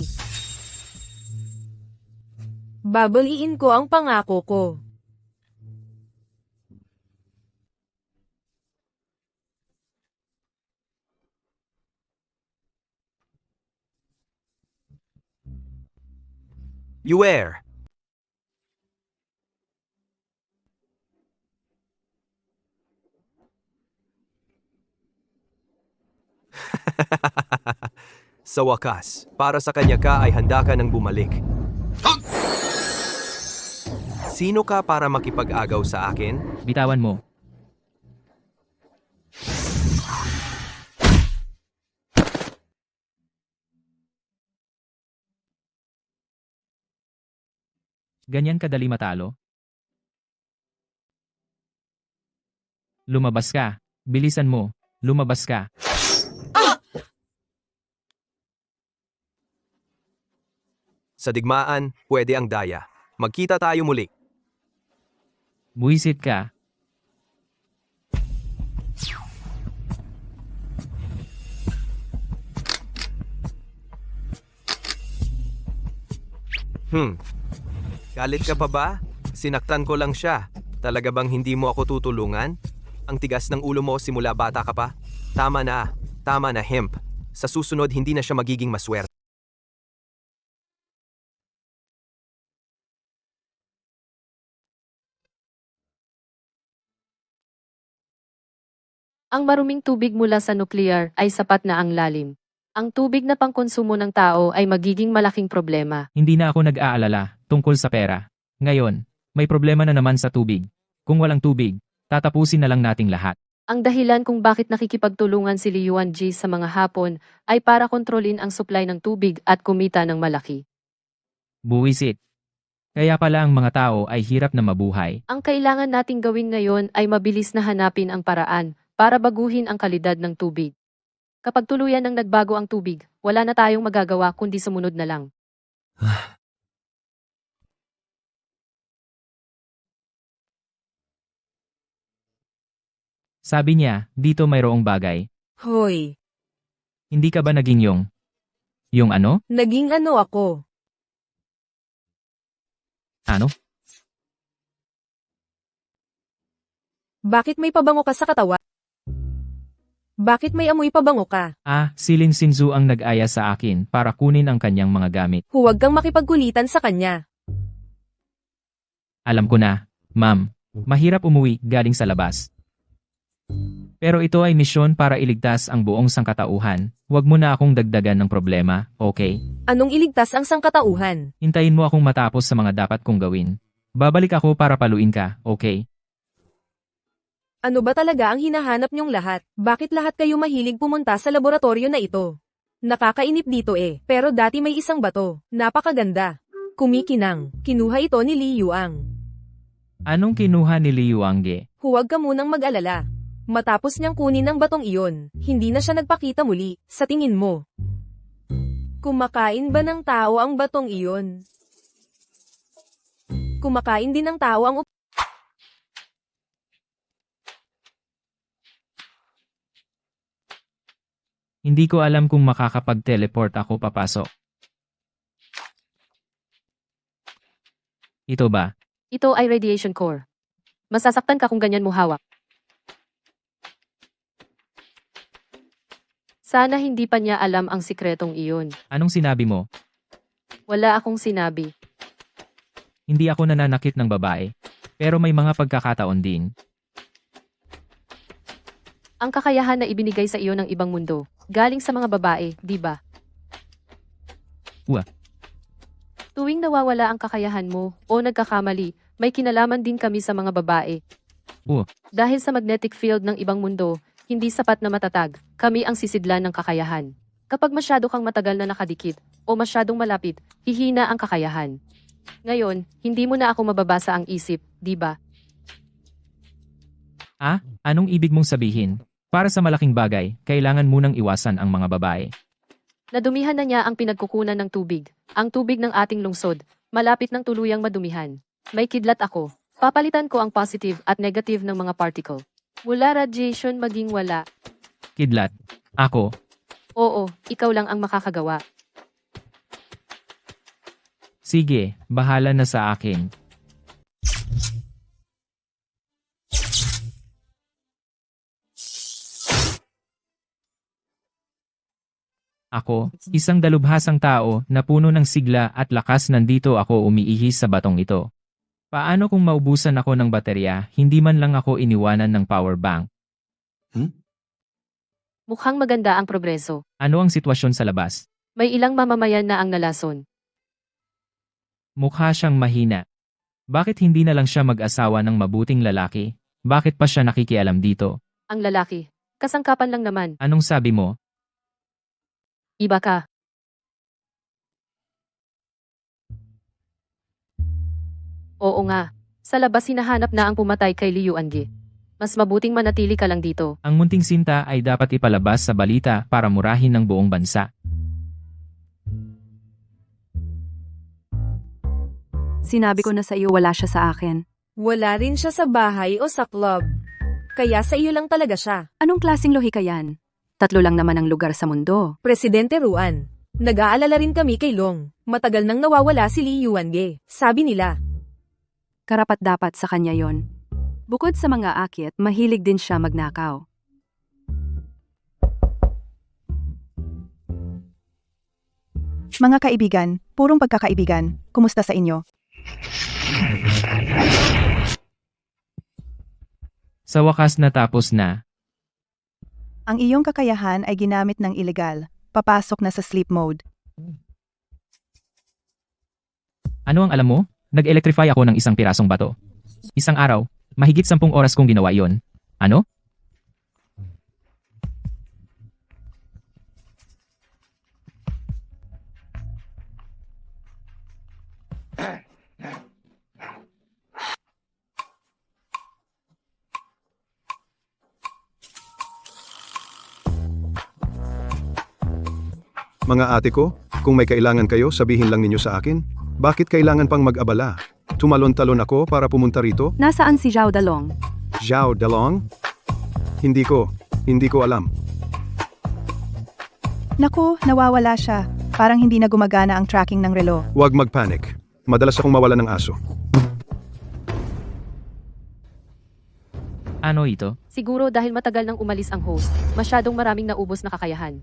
S9: Babaliin ko ang pangako ko.
S11: Beware! Sa wakas, para sa kanya ka ay handa ka ng bumalik. Sino ka para makipag-agaw sa akin?
S1: Bitawan mo. Ganyan kadali matalo? Lumabas ka. Bilisan mo. Lumabas ka.
S11: Sa digmaan, pwede ang daya. Magkita tayo muli.
S1: Buwisit ka.
S11: Galit ka pa ba? Sinaktan ko lang siya. Talaga bang hindi mo ako tutulungan? Ang tigas ng ulo mo simula bata ka pa? Tama na, hemp. Sa susunod hindi na siya magiging maswerte.
S7: Ang maruming tubig mula sa nuclear ay sapat na ang lalim. Ang tubig na pangkonsumo ng tao ay magiging malaking problema.
S1: Hindi na ako nag-aalala tungkol sa pera. Ngayon, may problema na naman sa tubig. Kung walang tubig, tatapusin na lang nating lahat.
S7: Ang dahilan kung bakit nakikipagtulungan si Liuan Ji sa mga Hapon ay para kontrolin ang supply ng tubig at kumita ng malaki.
S1: Buwisit. Kaya pala ang mga tao ay hirap na mabuhay.
S7: Ang kailangan nating gawin ngayon ay mabilis na hanapin ang paraan para baguhin ang kalidad ng tubig. Kapag tuluyan ng nagbago ang tubig, wala na tayong magagawa kundi sumunod na lang.
S1: Sabi niya, dito mayroong bagay.
S9: Hoy,
S1: Hindi ka ba naging yung ano?
S9: naging ano ako?
S1: Ano?
S9: Bakit may pabango ka sa katawan? Bakit may amoy pabango ka?
S1: Si Lin Sinzu ang nag-aya sa akin para kunin ang kanyang mga gamit.
S9: Huwag kang makipagkulitan sa kanya.
S1: Alam ko na, ma'am. Mahirap umuwi galing sa labas. Pero ito ay misyon para iligtas ang buong sangkatauhan. Huwag mo na akong dagdagan ng problema, okay?
S9: Anong iligtas ang sangkatauhan?
S1: Hintayin mo akong matapos sa mga dapat kong gawin. Babalik ako para paluin ka, okay?
S9: Ano ba talaga ang hinahanap niyong lahat? Bakit lahat kayo mahilig pumunta sa laboratorio na ito? Nakakainip dito eh, pero dati may isang bato. Napakaganda. Kumikinang. Kinuha ito ni Li Yuang.
S1: Anong kinuha ni Liu Angge?
S9: Huwag ka munang mag-alala. Matapos niyang kunin ang batong iyon, hindi na siya nagpakita muli. Sa tingin mo, kumakain ba ng tao ang batong iyon? Kumakain din ng tao ang
S1: Hindi ko alam kung makakapag-teleport ako papasok. Ito ba?
S7: Ito ay radiation core. Masasaktan ka kung ganyan mo hawak. Sana hindi pa niya alam ang sikretong iyon.
S1: Anong sinabi mo?
S7: Wala akong sinabi.
S1: Hindi ako nananakit ng babae. Pero may mga pagkakataon din.
S7: Ang kakayahan na ibinigay sa iyo ng ibang mundo, galing sa mga babae, di ba?
S1: Uwa.
S7: Tuwing nawawala ang kakayahan mo, o nagkakamali, may kinalaman din kami sa mga babae. Dahil sa magnetic field ng ibang mundo, hindi sapat na matatag, kami ang sisidlan ng kakayahan. Kapag masyado kang matagal na nakadikit, o masyadong malapit, hihina ang kakayahan. Ngayon, hindi mo na ako mababasa ang isip, di ba?
S1: Ah, anong ibig mong sabihin? Para sa malaking bagay, kailangan munang iwasan ang mga babae.
S7: Nadumihan na niya ang pinagkukunan ng tubig. Ang tubig ng ating lungsod, malapit ng tuluyang madumihan. May kidlat ako. Papalitan ko ang positive at negative ng mga particle. Mula radiation maging wala.
S1: Kidlat. Ako.
S7: Oo, ikaw lang ang makakagawa.
S1: Sige, bahala na sa akin. Ako, isang dalubhasang tao na puno ng sigla at lakas, nandito ako umiihi sa batong ito. Paano kung maubusan ako ng baterya, hindi man lang ako iniwanan ng power bank?
S7: Mukhang maganda ang progreso.
S1: Ano ang sitwasyon sa labas?
S7: May ilang mamamayan na ang nalason.
S1: Mukha siyang mahina. Bakit hindi na lang siya mag-asawa ng mabuting lalaki? Bakit pa siya nakikialam dito?
S7: Ang lalaki. Kasangkapan lang naman.
S1: Anong sabi mo?
S7: Iba ka. Oo nga. Sa labas hinahanap na ang pumatay kay Liu Angge. Mas mabuting manatili ka lang dito.
S1: Ang munting sinta ay dapat ipalabas sa balita para murahin ng buong bansa.
S2: Sinabi ko na sa iyo wala siya sa akin.
S9: Wala rin siya sa bahay o sa club. Kaya sa iyo lang talaga siya.
S2: Anong klaseng lohika yan? 3 lang naman ang lugar sa mundo.
S9: Presidente Ruan. Nag-aalala rin kami kay Long. Matagal nang nawawala si Li Yuange. Sabi nila.
S2: Karapat-dapat sa kanya yon. Bukod sa mga akit, mahilig din siya magnakaw.
S3: Mga kaibigan, purong pagkakaibigan, kumusta sa inyo?
S1: Sa wakas natapos na.
S3: Ang iyong kakayahan ay ginamit ng ilegal. Papasok na sa sleep mode.
S1: Ano ang alam mo? Nag-electrify ako ng isang pirasong bato. Isang araw, mahigit 10 oras kong ginawa yon. Ano?
S4: Mga ate ko, kung may kailangan kayo, sabihin lang ninyo sa akin. Bakit kailangan pang mag-abala? Tumalon-talon ako para pumunta rito?
S2: Nasaan si Zhao Dalong?
S4: Zhao Dalong? Hindi ko alam.
S3: Naku, nawawala siya. Parang hindi na gumagana ang tracking ng relo.
S4: Huwag mag-panic. Madalas akong mawala ng aso.
S1: Ano ito?
S7: Siguro dahil matagal nang umalis ang host, masyadong maraming naubos na kakayahan.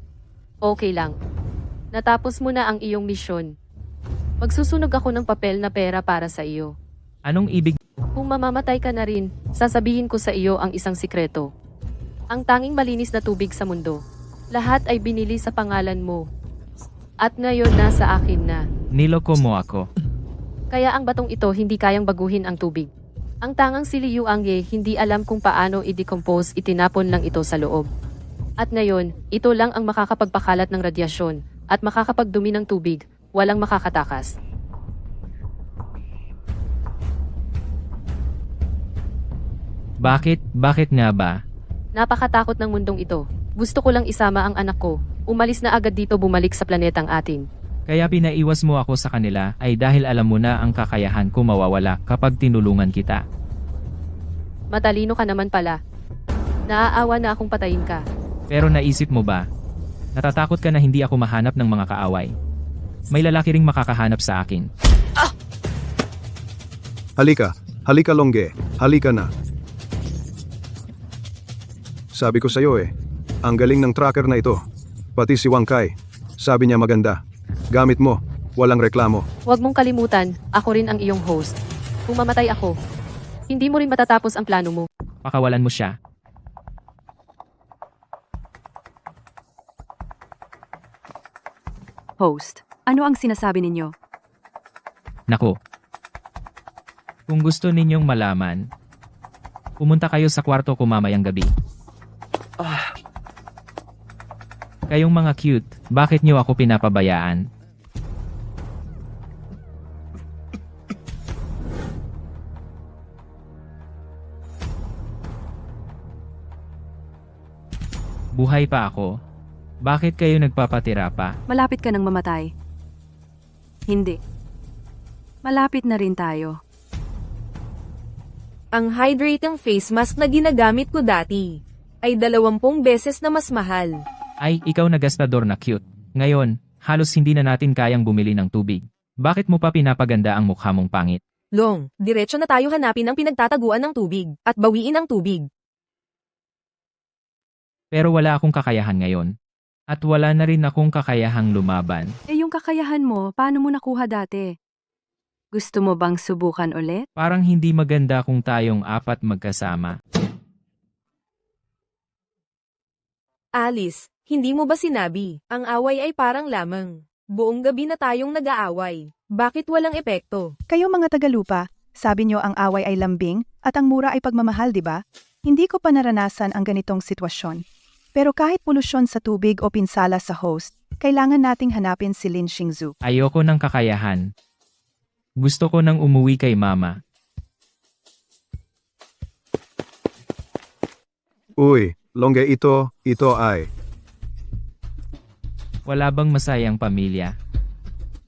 S7: Okay lang. Natapos mo na ang iyong misyon. Magsusunog ako ng papel na pera para sa iyo.
S1: Anong ibig?
S7: Kung mamamatay ka na rin, sasabihin ko sa iyo ang isang sikreto. Ang tanging malinis na tubig sa mundo. Lahat ay binili sa pangalan mo. At ngayon nasa akin na.
S1: Niloko mo ako.
S7: Kaya ang batong ito hindi kayang baguhin ang tubig. Ang tangang si Liu Angye hindi alam kung paano i-decompose, itinapon lang ito sa loob. At ngayon, ito lang ang makakapagpakalat ng radyasyon at makakapagdumi ng tubig, walang makakatakas.
S1: Bakit nga ba?
S7: Napakatakot ng mundong ito. Gusto ko lang isama ang anak ko. Umalis na agad dito, bumalik sa planetang atin.
S1: Kaya pinaiwas mo ako sa kanila ay dahil alam mo na ang kakayahan ko mawawala kapag tinulungan kita.
S7: Matalino ka naman pala. Naaawa na akong patayin ka.
S1: Pero naisip mo ba? Natatakot ka na hindi ako mahanap ng mga kaaway. May lalaki ring makakahanap sa akin.
S4: Halika Longge, halika na. Sabi ko sa'yo ang galing ng tracker na ito. Pati si Wang Kai, sabi niya maganda. Gamit mo, walang reklamo.
S7: Huwag mong kalimutan, ako rin ang iyong host. Kung mamatay ako, hindi mo rin matatapos ang plano mo.
S1: Pakawalan mo siya.
S2: Host, ano ang sinasabi ninyo?
S1: Nako. Kung gusto ninyong malaman, pumunta kayo sa kwarto ko mamayang gabi. Kayong mga cute, bakit niyo ako pinapabayaan? Buhay pa ako? Bakit kayo nagpapatira pa?
S2: Malapit ka nang mamatay. Hindi. Malapit na rin tayo.
S9: Ang hydrating face mask na ginagamit ko dati ay 20 beses na mas mahal.
S1: Ay, ikaw na gastador na cute. Ngayon, halos hindi na natin kayang bumili ng tubig. Bakit mo pa pinapaganda ang mukha mong pangit?
S9: Long, diretso na tayo hanapin ang pinagtataguan ng tubig at bawiin ang tubig.
S1: Pero wala akong kakayahan ngayon. At wala na rin akong kakayahang lumaban.
S2: Yung kakayahan mo, paano mo nakuha dati? Gusto mo bang subukan ulit?
S1: Parang hindi maganda kung tayong apat magkasama.
S9: Alice, hindi mo ba sinabi, ang away ay parang lamang. Buong gabi na tayong nag-aaway. Bakit walang epekto?
S3: Kayo mga tagalupa, sabi nyo ang away ay lambing at ang mura ay pagmamahal, di ba? Hindi ko pa naranasan ang ganitong sitwasyon. Pero kahit polusyon sa tubig o pinsala sa host, kailangan nating hanapin si Lin Xingzu.
S1: Ayoko ng kakayahan. Gusto ko nang umuwi kay mama.
S4: Uy, Longge ito ay.
S1: Wala bang masayang pamilya?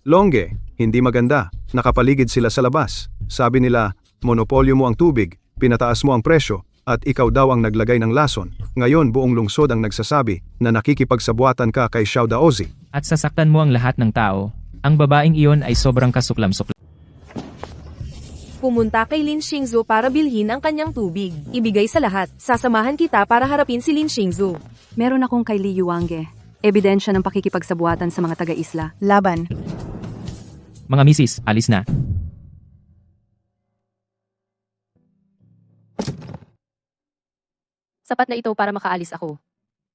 S4: Longge, hindi maganda. Nakapaligid sila sa labas. Sabi nila, monopolyo mo ang tubig, pinataas mo ang presyo, at ikaw daw ang naglagay ng lason. Ngayon buong lungsod ang nagsasabi na nakikipagsabuatan ka kay Xiao Daozi.
S1: At sasaktan mo ang lahat ng tao. Ang babaeng iyon ay sobrang kasuklam-suklam.
S9: Pumunta kay Lin Xingzu para bilhin ang kanyang tubig. Ibigay sa lahat. Sasamahan kita para harapin si Lin Xingzu.
S2: Meron akong kay Liu Angye. Ebidensya ng pakikipagsabuatan sa mga taga-isla.
S3: Laban.
S1: Mga misis, alis na.
S7: Sapat na ito para makaalis ako.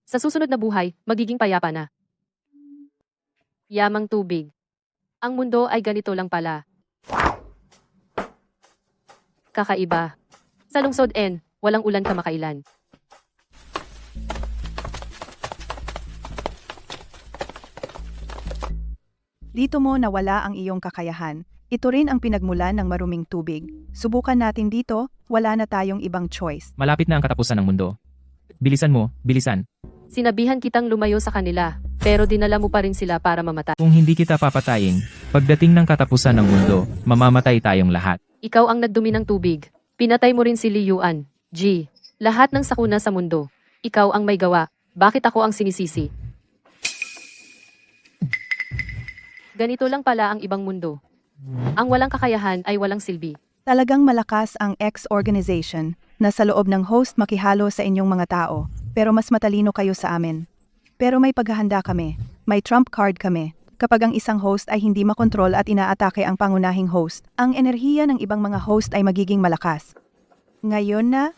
S7: Sa susunod na buhay, magiging payapa na. Yamang tubig. Ang mundo ay ganito lang pala. Kakaiba. Sa lungsod N, walang ulan kamakailan.
S3: Dito mo nawala ang iyong kakayahan. Ito rin ang pinagmulan ng maruming tubig. Subukan natin dito, wala na tayong ibang choice.
S1: Malapit na ang katapusan ng mundo. Bilisan mo, bilisan.
S7: Sinabihan kitang lumayo sa kanila, pero dinala mo pa rin sila para mamatay.
S1: Kung hindi kita papatayin, pagdating ng katapusan ng mundo, mamamatay tayong lahat.
S7: Ikaw ang nagdumi ng tubig. Pinatay mo rin si Liyuan. G. Lahat ng sakuna sa mundo. Ikaw ang may gawa. Bakit ako ang sinisisi? Ganito lang pala ang ibang mundo. Ang walang kakayahan ay walang silbi.
S3: Talagang malakas ang X organization na sa loob ng host makihalo sa inyong mga tao, pero mas matalino kayo sa amin. Pero may paghahanda kami, may trump card kami. Kapag ang isang host ay hindi makontrol at inaatake ang pangunahing host, ang enerhiya ng ibang mga host ay magiging malakas. Ngayon na...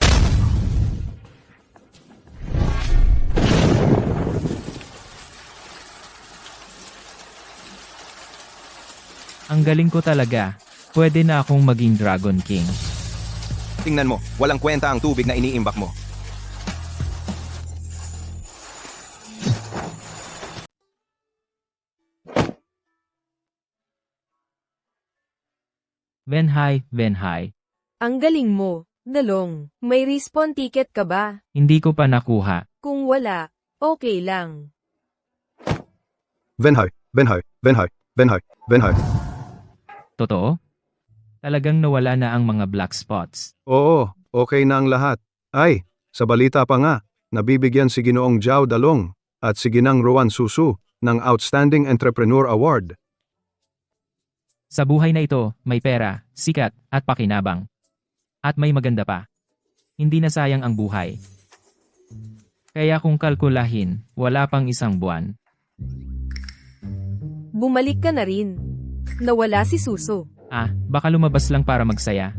S1: Ang galing ko talaga. Pwede na akong maging Dragon King.
S11: Tingnan mo, walang kwenta ang tubig na iniimbak mo.
S1: Venhai, Venhai.
S9: Ang galing mo, Dalong. May respawn ticket ka ba?
S1: Hindi ko pa nakuha.
S9: Kung wala, okay lang.
S4: Venhai, Venhai, Venhai, Venhai, Venhai.
S1: Totoo? Talagang nawala na ang mga black spots.
S4: Oo, okay na ang lahat. Ay, sa balita pa nga, nabibigyan si Ginoong Zhao Dalong at si Ginang Rowan Susu ng Outstanding Entrepreneur Award.
S1: Sa buhay na ito, may pera, sikat, at pakinabang. At may maganda pa. Hindi na sayang ang buhay. Kaya kung kalkulahin, wala pang isang buwan.
S9: Bumalik ka na rin. Nawala si Suso.
S1: Baka lumabas lang para magsaya.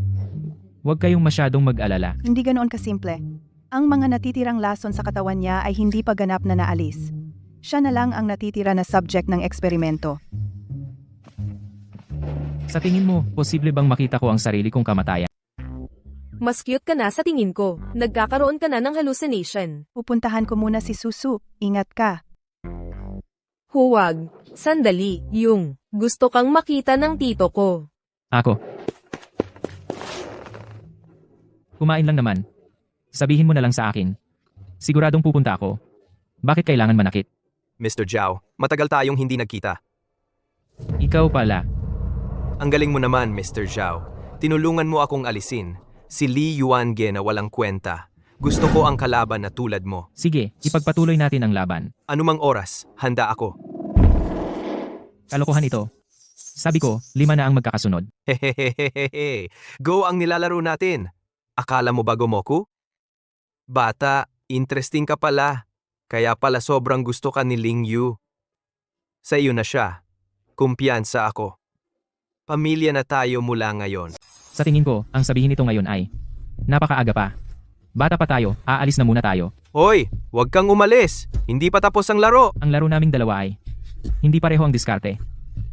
S1: Huwag kayong masyadong mag-alala.
S3: Hindi ganoon kasimple. Ang mga natitirang lason sa katawan niya ay hindi pa ganap na naalis. Siya na lang ang natitira na subject ng eksperimento.
S1: Sa tingin mo, posible bang makita ko ang sarili kong kamatayan?
S9: Mas cute ka na sa tingin ko. Nagkakaroon ka na ng hallucination.
S3: Pupuntahan ko muna si Susu. Ingat ka.
S9: Huwag. Sandali, yung. Gusto kang makita ng tito ko.
S1: Ako. Kumain lang naman. Sabihin mo na lang sa akin. Siguradong pupunta ako. Bakit kailangan manakit?
S11: Mr. Zhao, matagal tayong hindi nagkita.
S1: Ikaw pala.
S11: Ang galing mo naman, Mr. Zhao. Tinulungan mo akong alisin. Si Li Yuange na walang kwenta. Gusto ko ang kalaban na tulad mo.
S1: Sige, ipagpatuloy natin ang laban.
S11: Anumang oras, handa ako.
S1: Kalokohan ito. Sabi ko, 5 na ang magkakasunod.
S11: Hehehehehe. Go ang nilalaro natin. Akala mo ba Gomoku? Bata, interesting ka pala. Kaya pala sobrang gusto ka ni Ling Yu. Sa iyo na siya. Kumpiyansa ako. Pamilya na tayo mula ngayon.
S1: Sa tingin ko, ang sabihin nito ngayon ay, napakaaga pa. Bata pa tayo, aalis na muna tayo.
S11: Hoy, huwag kang umalis. Hindi pa tapos ang laro.
S1: Ang laro naming dalawa ay, hindi pareho ang diskarte.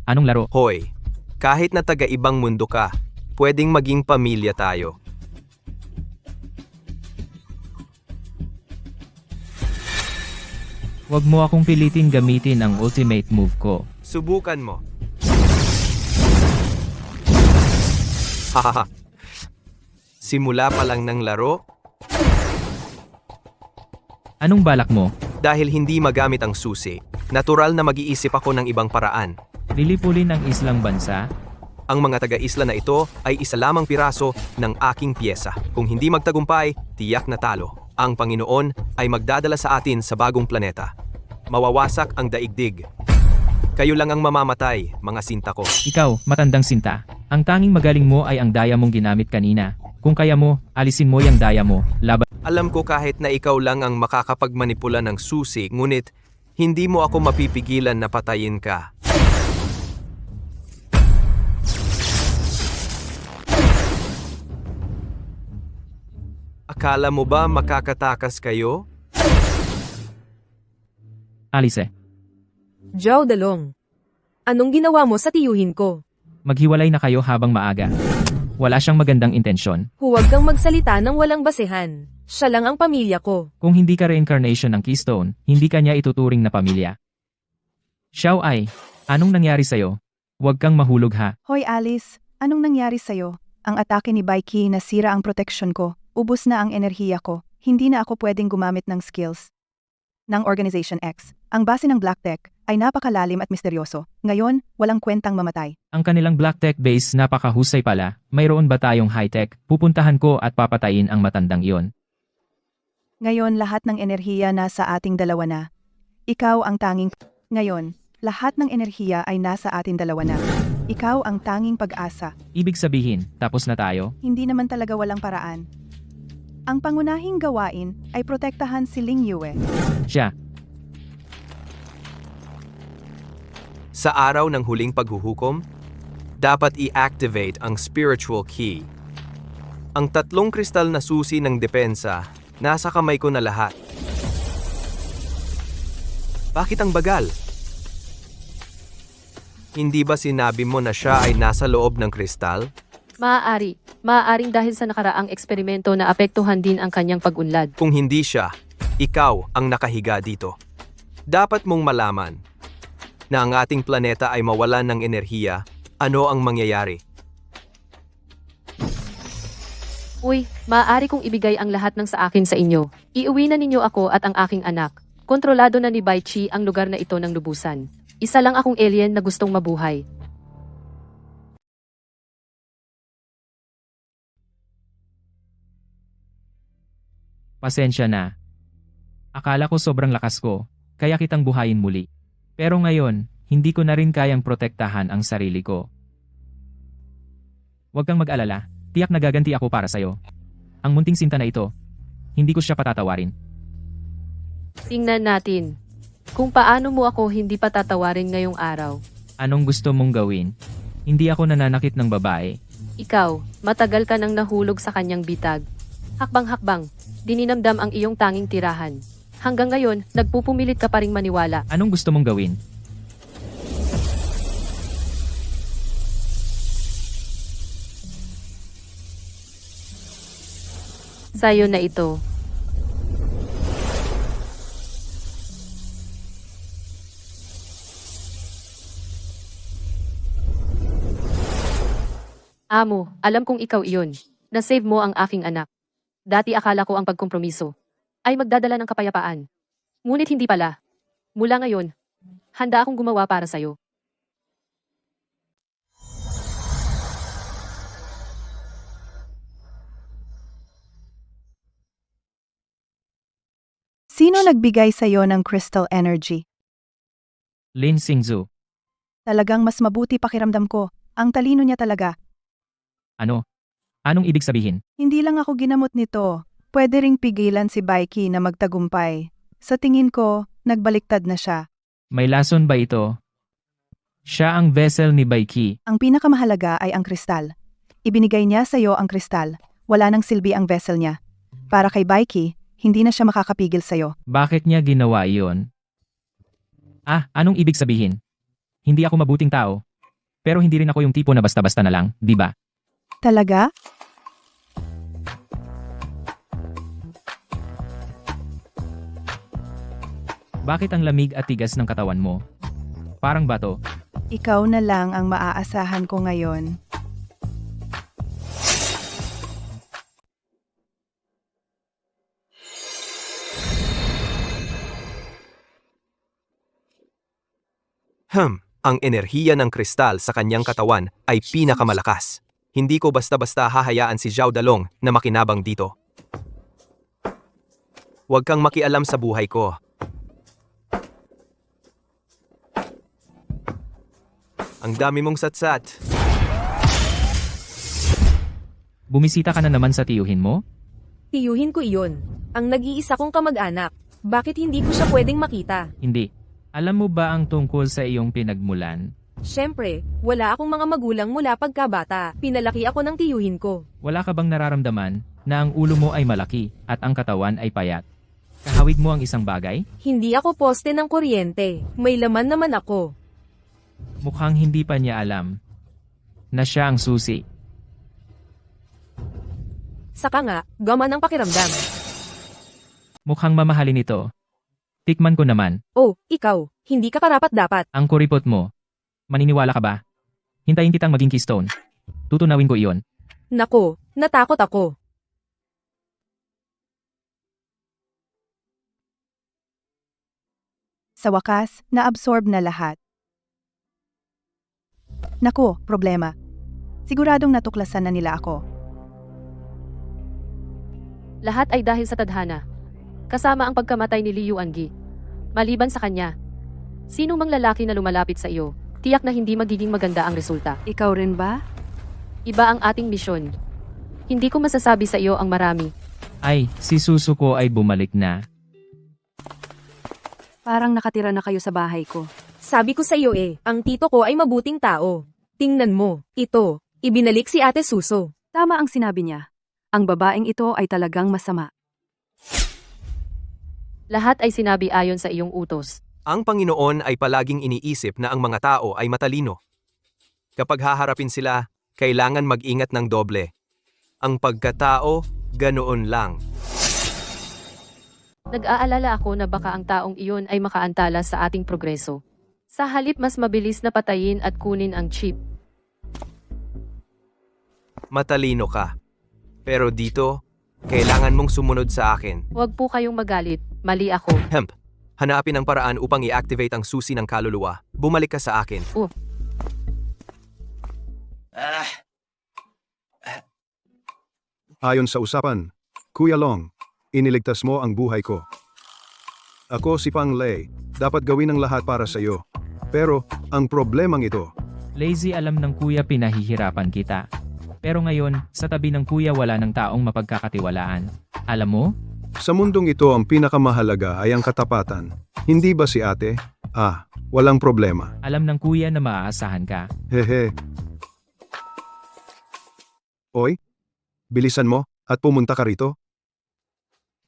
S1: Anong laro?
S11: Hoy, kahit na taga-ibang mundo ka, pwedeng maging pamilya tayo.
S1: Huwag mo akong pilitin gamitin ang ultimate move ko.
S11: Subukan mo. Hahaha. Simula pa lang ng laro,
S1: Anong balak mo?
S11: dahil hindi magamit ang susi, natural na mag-iisip ako ng ibang paraan.
S1: Lilipulin ang islang bansa?
S11: Ang mga taga-isla na ito ay isa lamang piraso ng aking piyesa. Kung hindi magtagumpay, tiyak na talo. Ang Panginoon ay magdadala sa atin sa bagong planeta. Mawawasak ang daigdig. Kayo lang ang mamamatay, mga sinta ko.
S1: Ikaw, matandang sinta. Ang tanging magaling mo ay ang daya mong ginamit kanina. Kung kaya mo, alisin mo yung daya mo. Laban.
S11: Alam ko kahit na ikaw lang ang makakapagmanipula ng susi, ngunit hindi mo ako mapipigilan na patayin ka. Akala mo ba makakatakas kayo?
S1: Alice,
S9: Zhao Dalong. Anong ginawa mo sa tiyuhin ko?
S1: maghiwalay na kayo habang maaga. Wala siyang magandang intensyon.
S9: Huwag kang magsalita ng walang basehan. Siya lang ang pamilya ko.
S1: Kung hindi ka reincarnation ng Keystone, hindi ka niya ituturing na pamilya. Xiao Ai, anong nangyari sa'yo? Huwag kang mahulog ha.
S3: Hoy Alice, anong nangyari sa'yo? Ang atake ni Baiki nasira ang protection ko. Ubus na ang enerhiya ko. Hindi na ako pwedeng gumamit ng skills ng Organization X. Ang base ng Black Tech ay napakalalim at misteryoso. Ngayon, walang kwentang mamatay.
S1: Ang kanilang Black Tech base napakahusay pala. Mayroon ba tayong high-tech? Pupuntahan ko at papatayin ang matandang iyon.
S3: Ngayon, lahat ng enerhiya nasa ating dalawa na. Ikaw ang tanging... Ngayon, lahat ng enerhiya ay nasa ating dalawa na. Ikaw ang tanging pag-asa.
S1: Ibig sabihin, tapos na tayo?
S3: Hindi naman talaga walang paraan. Ang pangunahing gawain ay protektahan si Ling Yue.
S1: Siya,
S11: Sa araw ng huling paghuhukom, dapat i-activate ang spiritual key. Ang 3 kristal na susi ng depensa, nasa kamay ko na lahat. Bakit ang bagal? Hindi ba sinabi mo na siya ay nasa loob ng kristal?
S7: Maaari. Maaaring dahil sa nakaraang eksperimento na apektuhan din ang kanyang pag-unlad.
S11: Kung hindi siya, ikaw ang nakahiga dito. Dapat mong malaman na ang ating planeta ay mawalan ng enerhiya. Ano ang mangyayari?
S7: Uy, maaari kong ibigay ang lahat ng sa akin sa inyo. Iuwi na ninyo ako at ang aking anak. Kontrolado na ni Bai Chi ang lugar na ito ng lubusan. Isa lang akong alien na gustong mabuhay.
S1: Pasensya na. Akala ko sobrang lakas ko, kaya kitang buhayin muli. Pero ngayon, hindi ko na rin kayang protektahan ang sarili ko. Huwag kang mag-alala, tiyak na gaganti ako para sa'yo. Ang munting sinta na ito, hindi ko siya patatawarin.
S7: Tingnan natin kung paano mo ako hindi patatawarin ngayong araw.
S1: Anong gusto mong gawin? Hindi ako nananakit ng babae.
S7: Ikaw, matagal ka nang nahulog sa kanyang bitag. Hakbang-hakbang, dininamdam ang iyong tanging tirahan. Hanggang ngayon, nagpupumilit ka pa ring maniwala.
S1: Anong gusto mong gawin?
S7: Sa'yo na ito. Amo, alam kong ikaw iyon. Na-save mo ang aking anak. Dati akala ko ang pagkompromiso ay magdadala ng kapayapaan. Ngunit hindi pala. Mula ngayon, handa akong gumawa para sa'yo.
S3: Sino nagbigay sa'yo ng crystal energy?
S1: Lin Xingzu.
S3: Talagang mas mabuti pakiramdam ko. Ang talino niya talaga.
S1: Ano? Anong ibig sabihin?
S3: Hindi lang ako ginamot nito. Pwede ring pigilan si Baiki na magtagumpay. Sa tingin ko, nagbaliktad na siya.
S1: May lason ba ito? Siya ang vessel ni Baiki.
S3: Ang pinakamahalaga ay ang kristal. Ibinigay niya sa iyo ang kristal. Wala nang silbi ang vessel niya. Para kay Baiki, hindi na siya makakapigil sa iyo.
S1: Bakit niya ginawa iyon? Anong ibig sabihin? Hindi ako mabuting tao. Pero hindi rin ako yung tipo na basta-basta na lang, di ba?
S3: Talaga?
S1: Bakit ang lamig at tigas ng katawan mo? Parang bato.
S3: Ikaw na lang ang maaasahan ko ngayon.
S11: Ang enerhiya ng kristal sa kanyang katawan ay pinakamalakas. Hindi ko basta-basta hahayaan si Zhao Dalong na makinabang dito. Huwag kang makialam sa buhay ko. Ang dami mong satsat.
S1: Bumisita ka na naman sa tiyuhin mo?
S9: Tiyuhin ko iyon. Ang nag-iisa kong kamag-anak. Bakit hindi ko siya pwedeng makita?
S1: Hindi. Alam mo ba ang tungkol sa iyong pinagmulan?
S9: Siyempre, wala akong mga magulang mula pagkabata. Pinalaki ako ng tiyuhin ko.
S1: Wala ka bang nararamdaman na ang ulo mo ay malaki at ang katawan ay payat? Kahawig mo ang isang bagay?
S9: Hindi ako poste ng kuryente. May laman naman ako.
S1: Mukhang hindi pa niya alam na siya ang susi.
S9: Saka nga, gama ng pakiramdam.
S1: Mukhang mamahalin ito. Tikman ko naman.
S9: Oh, ikaw, hindi ka karapat-dapat.
S1: Ang kuripot mo. Maniniwala ka ba? Hintayin kitang maging keystone. Tutunawin ko iyon.
S9: Nako, natakot ako.
S3: Sa wakas, naabsorb na lahat. Naku, problema. Siguradong natuklasan na nila ako.
S7: Lahat ay dahil sa tadhana. Kasama ang pagkamatay ni Liu Angi. Maliban sa kanya, sino mang lalaki na lumalapit sa iyo, tiyak na hindi magiging maganda ang resulta.
S2: Ikaw rin ba?
S7: Iba ang ating misyon. Hindi ko masasabi sa iyo ang marami.
S1: Ay, si Susuko ay bumalik na.
S2: Parang nakatira na kayo sa bahay ko.
S9: Sabi ko sa iyo ang tito ko ay mabuting tao. Tingnan mo, ito, ibinalik si Ate Suso.
S2: Tama ang sinabi niya. Ang babaeng ito ay talagang masama.
S7: Lahat ay sinabi ayon sa iyong utos.
S11: Ang Panginoon ay palaging iniisip na ang mga tao ay matalino. Kapag haharapin sila, kailangan mag-ingat ng doble. Ang pagkatao, ganoon lang.
S7: Nag-aalala ako na baka ang taong iyon ay makaantala sa ating progreso. Sa halip mas mabilis na patayin at kunin ang chip.
S11: Matalino ka. Pero dito, kailangan mong sumunod sa akin.
S7: Huwag po kayong magalit, mali ako.
S11: Hemp, hanapin ang paraan upang i-activate ang susi ng kaluluwa. Bumalik ka sa akin.
S4: Ayon sa usapan, Kuya Long, iniligtas mo ang buhay ko. Ako si Pang Lei, dapat gawin ang lahat para sa iyo. Pero, ang problemang ito,
S1: Lazy, alam ng kuya pinahihirapan kita. Pero ngayon, sa tabi ng kuya wala ng taong mapagkakatiwalaan. Alam mo?
S4: sa mundong ito ang pinakamahalaga ay ang katapatan. Hindi ba si ate? Walang problema.
S1: Alam ng kuya na maaasahan ka.
S4: Hehe. Oy, bilisan mo at pumunta ka rito.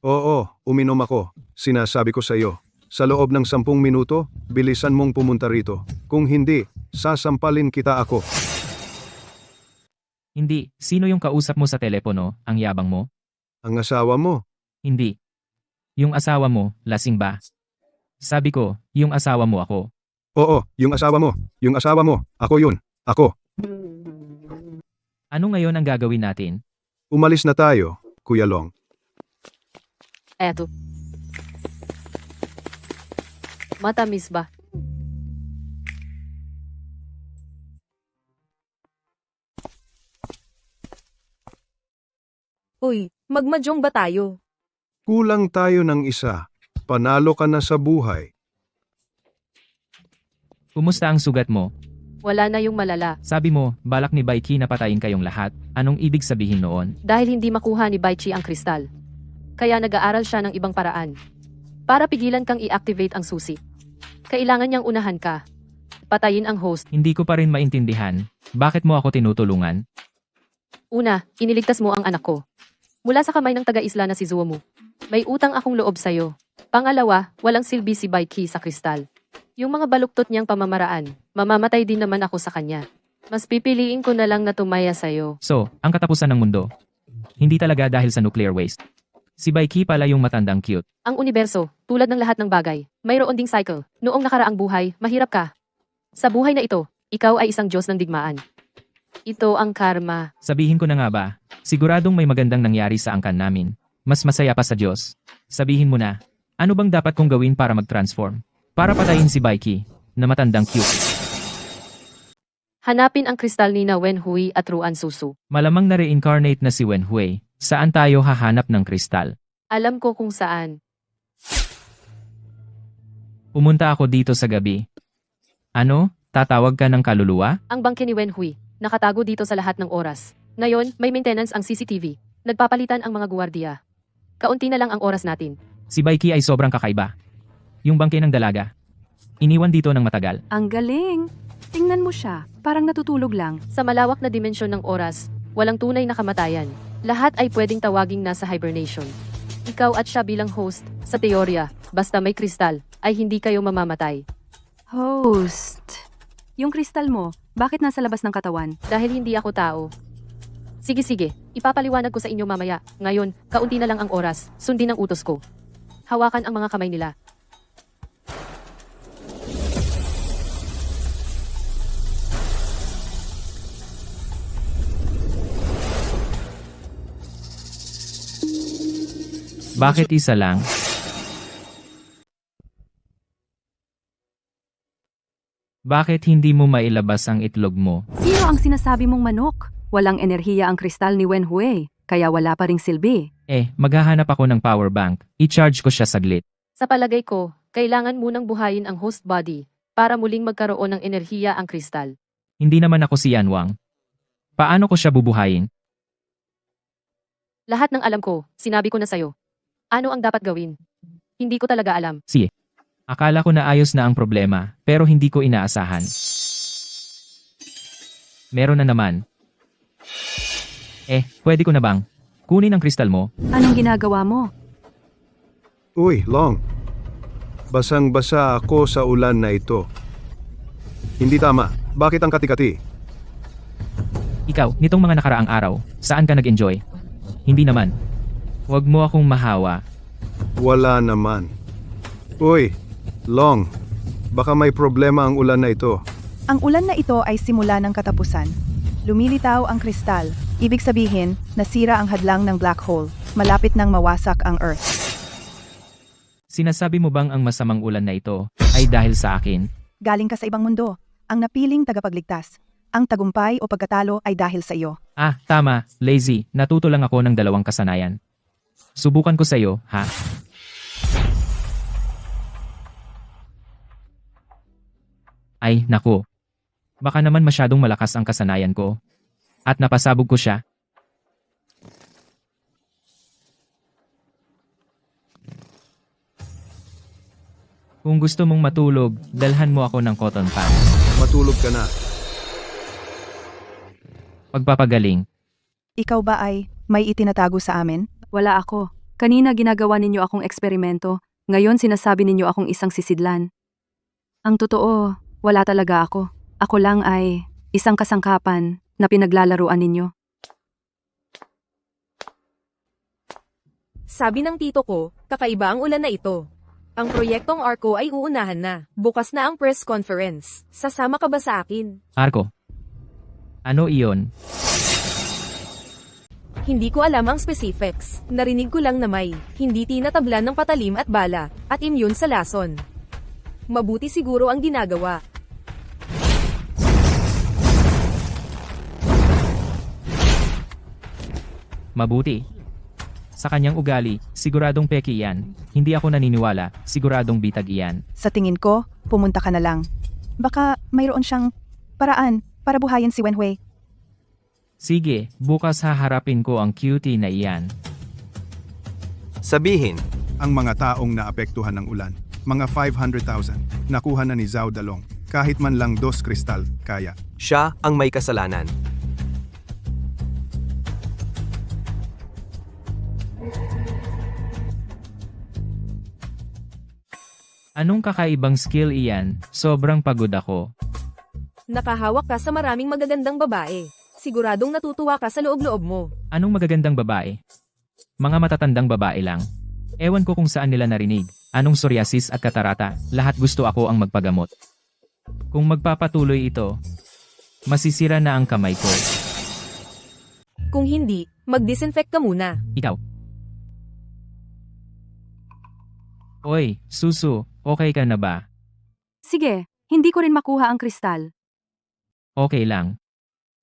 S4: Oo, uminom ako. Sinasabi ko sa iyo. Sa loob ng 10 minuto, bilisan mong pumunta rito. Kung hindi, sasampalin kita ako.
S1: Hindi, sino yung kausap mo sa telepono, ang yabang mo?
S4: Ang asawa mo.
S1: Hindi. Yung asawa mo, lasing ba? Sabi ko, yung asawa mo ako.
S4: Oo, yung asawa mo. Yung asawa mo. Ako yun. Ako.
S1: Ano ngayon ang gagawin natin?
S4: Umalis na tayo, Kuya Long.
S7: Eto. Matamis ba?
S9: Uy, magmadyong ba tayo?
S4: Kulang tayo ng isa. Panalo ka na sa buhay.
S1: Kumusta ang sugat mo?
S7: Wala na yung malala.
S1: Sabi mo, balak ni Baiki na patayin kayong lahat. Anong ibig sabihin noon?
S7: Dahil hindi makuha ni Baichi ang kristal. Kaya nag-aaral siya ng ibang paraan. Para pigilan kang i-activate ang susi. Kailangan niyang unahan ka. Patayin ang host.
S1: Hindi ko pa rin maintindihan. Bakit mo ako tinutulungan?
S7: Una, iniligtas mo ang anak ko. Mula sa kamay ng taga-isla na si Zuomu. May utang akong loob sa'yo. Pangalawa, walang silbi si Baiki sa kristal. Yung mga baluktot niyang pamamaraan, mamamatay din naman ako sa kanya. Mas pipiliin ko na lang na tumaya sa'yo.
S1: So, ang katapusan ng mundo. Hindi talaga dahil sa nuclear waste. Si Baiki pala yung matandang cute.
S7: Ang universo, tulad ng lahat ng bagay, mayroon ding cycle. Noong nakaraang buhay, mahirap ka. Sa buhay na ito, ikaw ay isang Diyos ng digmaan. Ito ang karma.
S1: Sabihin ko na nga ba, siguradong may magandang nangyari sa angkan namin. Mas masaya pa sa Diyos. Sabihin mo na, ano bang dapat kong gawin para mag-transform? Para patayin si Baiki, na matandang cute.
S7: Hanapin ang kristal ni na Wenhui at Ruan Susu.
S1: Malamang na-reincarnate na si Wenhui. Saan tayo hahanap ng kristal?
S7: Alam ko kung saan.
S1: Pumunta ako dito sa gabi. Ano? Tatawag ka ng kaluluwa?
S7: Ang bangke ni Wenhui, nakatago dito sa lahat ng oras. Ngayon, may maintenance ang CCTV. Nagpapalitan ang mga guwardiya. Kaunti na lang ang oras natin.
S1: Si Baiki ay sobrang kakaiba. Yung bangke ng dalaga. Iniwan dito ng matagal.
S2: Ang galing! Tingnan mo siya, parang natutulog lang.
S7: Sa malawak na dimensyon ng oras, walang tunay na kamatayan. Lahat ay pwedeng tawaging nasa hibernation. Ikaw at siya bilang host, sa teorya, basta may kristal, ay hindi kayo mamamatay.
S2: Host. Yung kristal mo, bakit nasa labas ng katawan?
S7: Dahil hindi ako tao. Sige, ipapaliwanag ko sa inyo mamaya. Ngayon, kaunti na lang ang oras, sundin ang utos ko. Hawakan ang mga kamay nila.
S1: Bakit isa lang? Bakit hindi mo mailabas ang itlog mo?
S2: Sino ang sinasabi mong manok? Walang enerhiya ang kristal ni Wenhui, kaya wala pa ring silbi.
S1: Maghahanap ako ng power bank. I-charge ko siya saglit.
S7: Sa palagay ko, kailangan munang buhayin ang host body para muling magkaroon ng enerhiya ang kristal.
S1: Hindi naman ako si Yanwang. Paano ko siya bubuhayin?
S7: Lahat ng alam ko, sinabi ko na sa'yo. Ano ang dapat gawin? Hindi ko talaga alam.
S1: Sige. Akala ko na ayos na ang problema, pero hindi ko inaasahan. Meron na naman. Pwede ko na bang? Kunin ang kristal mo.
S2: Anong ginagawa mo?
S4: Uy, Long. Basang-basa ako sa ulan na ito. Hindi tama. Bakit ang kati-kati?
S1: Ikaw, nitong mga nakaraang araw, saan ka nag-enjoy? Hindi naman. Huwag mo akong mahawa.
S4: Wala naman. Uy, Long. Baka may problema ang ulan na ito.
S3: Ang ulan na ito ay simula ng katapusan. Lumilitaw ang kristal. Ibig sabihin, nasira ang hadlang ng black hole. Malapit nang mawasak ang Earth.
S1: Sinasabi mo bang ang masamang ulan na ito ay dahil sa akin?
S3: Galing ka sa ibang mundo. Ang napiling tagapagligtas. Ang tagumpay o pagkatalo ay dahil sa iyo.
S1: Ah, tama, lazy. Natuto lang ako ng dalawang kasanayan. Subukan ko sa iyo, ha? Ay, naku. Baka naman masyadong malakas ang kasanayan ko. At napasabog ko siya. Kung gusto mong matulog, dalhan mo ako ng cotton pad.
S4: Matulog ka na.
S1: Pagpapagaling.
S3: Ikaw ba ay may itinatago sa amin?
S2: Wala ako. Kanina ginagawa ninyo akong eksperimento. Ngayon sinasabi ninyo akong isang sisidlan. Ang totoo, wala talaga ako. Ako lang ay isang kasangkapan na pinaglalaruan ninyo.
S9: Sabi ng tito ko, kakaiba ang ulan na ito. Ang proyektong Arco ay uunahan na. Bukas na ang press conference. Sasama ka ba sa akin?
S1: Arko. Ano iyon?
S9: Hindi ko alam ang specifics. Narinig ko lang na may hindi tinatablan ng patalim at bala at immune sa lason. Mabuti siguro ang ginagawa.
S1: Mabuti. Sa kanyang ugali, siguradong peki iyan. Hindi ako naniniwala, siguradong bitag iyan.
S3: Sa tingin ko, pumunta ka na lang. Baka mayroon siyang paraan para buhayin si Wenhui.
S1: Sige, bukas haharapin ko ang cutie na iyan.
S11: Sabihin,
S4: Ang mga taong naapektuhan ng ulan, mga 500,000, nakuha na ni Zhao Dalong. Kahit man lang 2 kristal, kaya.
S11: siya ang may kasalanan.
S1: Anong kakaibang skill iyan? Sobrang pagod ako.
S9: Nakahawak ka sa maraming magagandang babae. Siguradong natutuwa ka sa loob-loob mo.
S1: Anong magagandang babae? Mga matatandang babae lang. Ewan ko kung saan nila narinig. Anong psoriasis at katarata, lahat gusto ako ang magpagamot. Kung magpapatuloy ito, masisira na ang kamay ko.
S9: Kung hindi, mag-disinfect ka muna.
S1: Ikaw. Oy, Susu, okay ka na ba?
S2: Sige, hindi ko rin makuha ang kristal.
S1: Okay lang.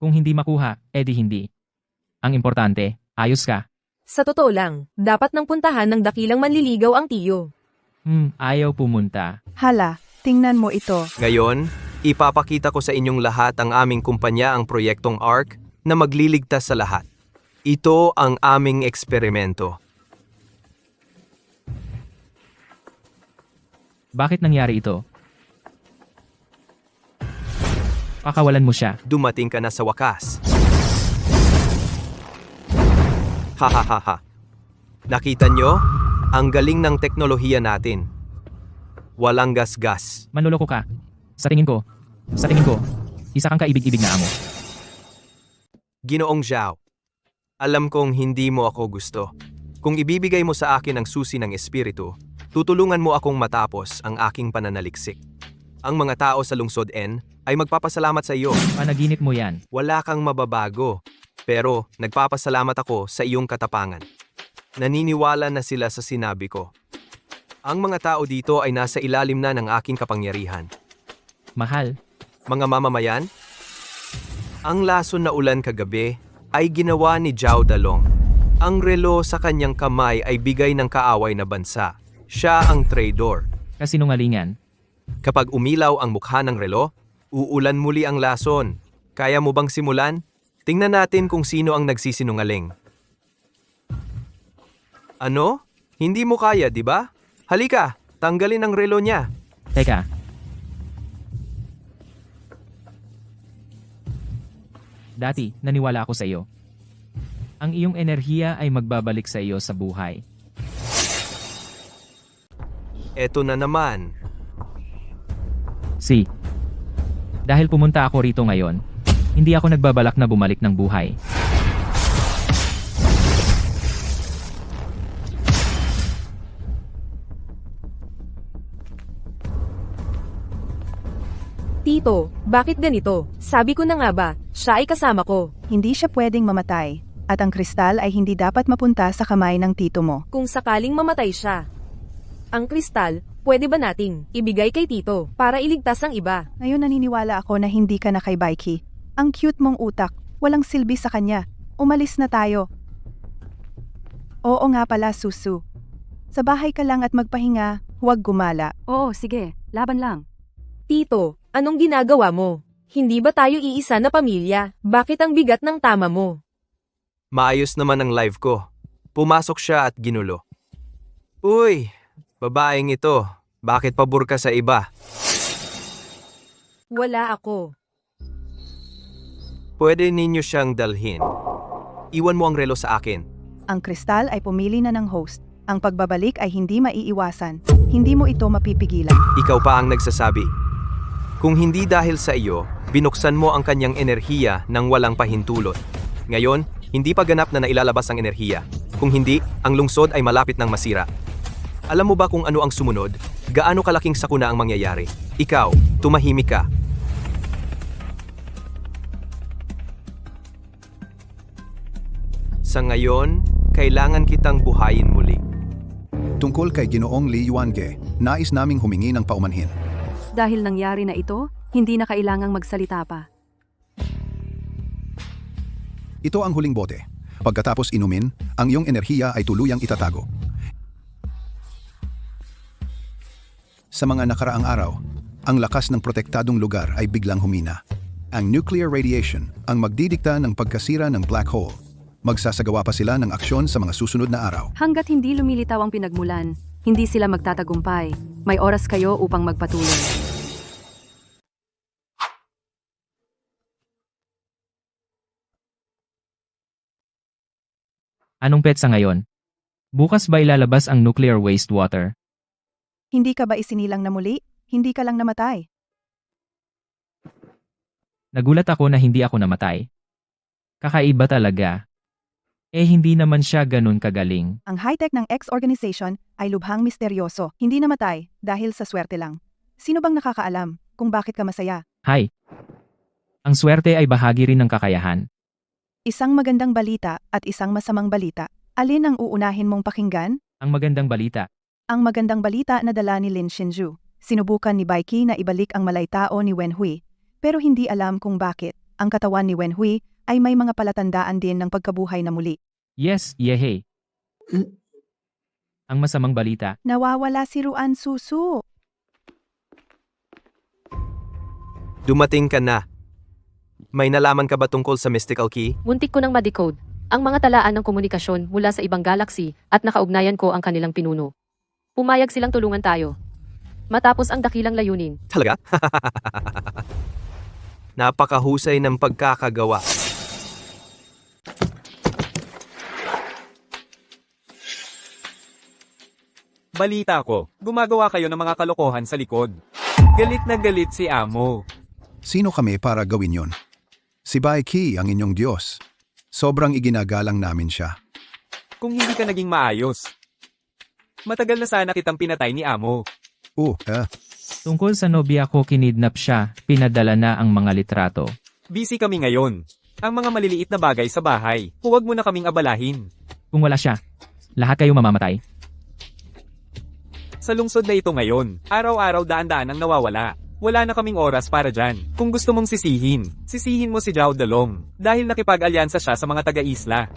S1: Kung hindi makuha, edi hindi. Ang importante, ayos ka.
S9: Sa totoo lang, dapat nang puntahan ng dakilang manliligaw ang tiyo.
S1: Ayaw pumunta.
S3: Hala, tingnan mo ito.
S11: Ngayon, ipapakita ko sa inyong lahat ang aming kumpanya ang proyektong ARC na magliligtas sa lahat. Ito ang aming eksperimento.
S1: Bakit nangyari ito? Pakawalan mo siya.
S11: Dumating ka na sa wakas. Hahaha. Nakita nyo? Ang galing ng teknolohiya natin. Walang gas-gas.
S1: Manloloko ka. Sa tingin ko, isa kang kaibig-ibig na amo.
S11: Ginoong Zhao, alam kong hindi mo ako gusto. Kung ibibigay mo sa akin ang susi ng espiritu, tutulungan mo akong matapos ang aking pananaliksik. Ang mga tao sa lungsod N ay magpapasalamat sa iyo.
S1: Panaginip mo yan.
S11: Wala kang mababago. Pero nagpapasalamat ako sa iyong katapangan. Naniniwala na sila sa sinabi ko. Ang mga tao dito ay nasa ilalim na ng aking kapangyarihan.
S1: Mahal.
S11: Mga mamamayan, ang lason na ulan kagabi ay ginawa ni Zhao Dalong. Ang relo sa kanyang kamay ay bigay ng kaaway na bansa. Siya ang traidor.
S1: Kasinungalingan.
S11: Kapag umilaw ang mukha ng relo, uulan muli ang lason. Kaya mo bang simulan? Tingnan natin kung sino ang nagsisinungaling. Ano? Hindi mo kaya, di ba? Halika, tanggalin ang relo niya.
S1: Teka. Dati, naniwala ako sa iyo. Ang iyong enerhiya ay magbabalik sa iyo sa buhay.
S11: Eto na naman.
S1: Si. Dahil pumunta ako rito ngayon, hindi ako nagbabalak na bumalik ng buhay.
S9: Tito, bakit ganito? Sabi ko na nga ba, siya ay kasama ko.
S3: Hindi siya pwedeng mamatay, at ang kristal ay hindi dapat mapunta sa kamay ng tito mo.
S9: Kung sakaling mamatay siya. Ang kristal, pwede ba nating ibigay kay Tito para iligtas ang iba?
S3: Ngayon naniniwala ako na hindi ka na kay Baiki. Ang cute mong utak, walang silbi sa kanya. Umalis na tayo. Oo nga pala, Susu. Sa bahay ka lang at magpahinga, huwag gumala.
S2: Oo, sige, laban lang.
S9: Tito, anong ginagawa mo? Hindi ba tayo iisa na pamilya? Bakit ang bigat ng tama mo?
S11: Maayos naman ang live ko. Pumasok siya at ginulo. Uy, babaeng ito. Bakit pabor ka sa iba?
S9: Wala ako.
S11: Pwede ninyo siyang dalhin. Iwan mo ang relo sa akin.
S3: Ang kristal ay pumili na ng host. Ang pagbabalik ay hindi maiiwasan. Hindi mo ito mapipigilan.
S11: Ikaw pa ang nagsasabi. Kung hindi dahil sa iyo, binuksan mo ang kanyang enerhiya nang walang pahintulot. Ngayon, hindi pa ganap na nailalabas ang enerhiya. Kung hindi, ang lungsod ay malapit ng masira. Alam mo ba kung ano ang sumunod? Gaano kalaking sakuna ang mangyayari? Ikaw, tumahimik ka. Sa ngayon, kailangan kitang buhayin muli.
S4: Tungkol kay Ginoong Li Yuange, nais naming humingi ng paumanhin.
S2: Dahil nangyari na ito, hindi na kailangang magsalita pa.
S4: Ito ang huling bote. Pagkatapos inumin, ang iyong enerhiya ay tuluyang itatago. Sa mga nakaraang araw, ang lakas ng protektadong lugar ay biglang humina. Ang nuclear radiation ang magdidikta ng pagkasira ng black hole. Magsasagawa pa sila ng aksyon sa mga susunod na araw.
S2: Hanggat hindi lumilitaw ang pinagmulan, hindi sila magtatagumpay. May oras kayo upang magpatuloy.
S1: Anong petsa ngayon? Bukas ba ilalabas ang nuclear wastewater?
S3: Hindi ka ba isinilang na muli? Hindi ka lang namatay.
S1: Nagulat ako na hindi ako namatay. Kakaiba talaga. Hindi naman siya ganun kagaling.
S3: Ang high-tech ng X organization ay lubhang misteryoso. Hindi namatay dahil sa swerte lang. Sino bang nakakaalam kung bakit ka masaya?
S1: Hi. Ang swerte ay bahagi rin ng kakayahan.
S3: Isang magandang balita at isang masamang balita. Alin ang uunahin mong pakinggan?
S1: Ang magandang balita.
S3: Ang magandang balita na dala ni Lin Shinju. Sinubukan ni Baiki na ibalik ang malaytao ni Wenhui, pero hindi alam kung bakit. Ang katawan ni Wenhui ay may mga palatandaan din ng pagkabuhay na muli.
S1: Yes, yehe. Ang masamang balita.
S3: Nawawala si Ruan Susu.
S11: Dumating ka na. May nalaman ka ba tungkol sa mystical key?
S7: Muntik ko nang ma-decode ang mga talaan ng komunikasyon mula sa ibang galaxy at nakaugnayan ko ang kanilang pinuno. Pumayag silang tulungan tayo. Matapos ang dakilang layunin.
S11: Talaga? Napakahusay ng pagkakagawa.
S5: Balita ko, gumagawa kayo ng mga kalokohan sa likod. Galit na galit si Amo.
S4: Sino kami para gawin yon? Si Baiki ang inyong Diyos. Sobrang iginagalang namin siya.
S5: Kung hindi ka naging maayos. Matagal na sana kitang pinatay ni Amo.
S1: Tungkol sa nobya ko, kinidnap siya, pinadala na ang mga litrato.
S5: Busy kami ngayon. Ang mga maliliit na bagay sa bahay, huwag mo na kaming abalahin.
S1: Kung wala siya, lahat kayo mamamatay.
S5: Sa lungsod na ito ngayon, araw-araw daan-daan ang nawawala. Wala na kaming oras para dyan. Kung gusto mong sisihin mo si Zhao Dalong dahil nakipag-alyansa siya sa mga taga-isla.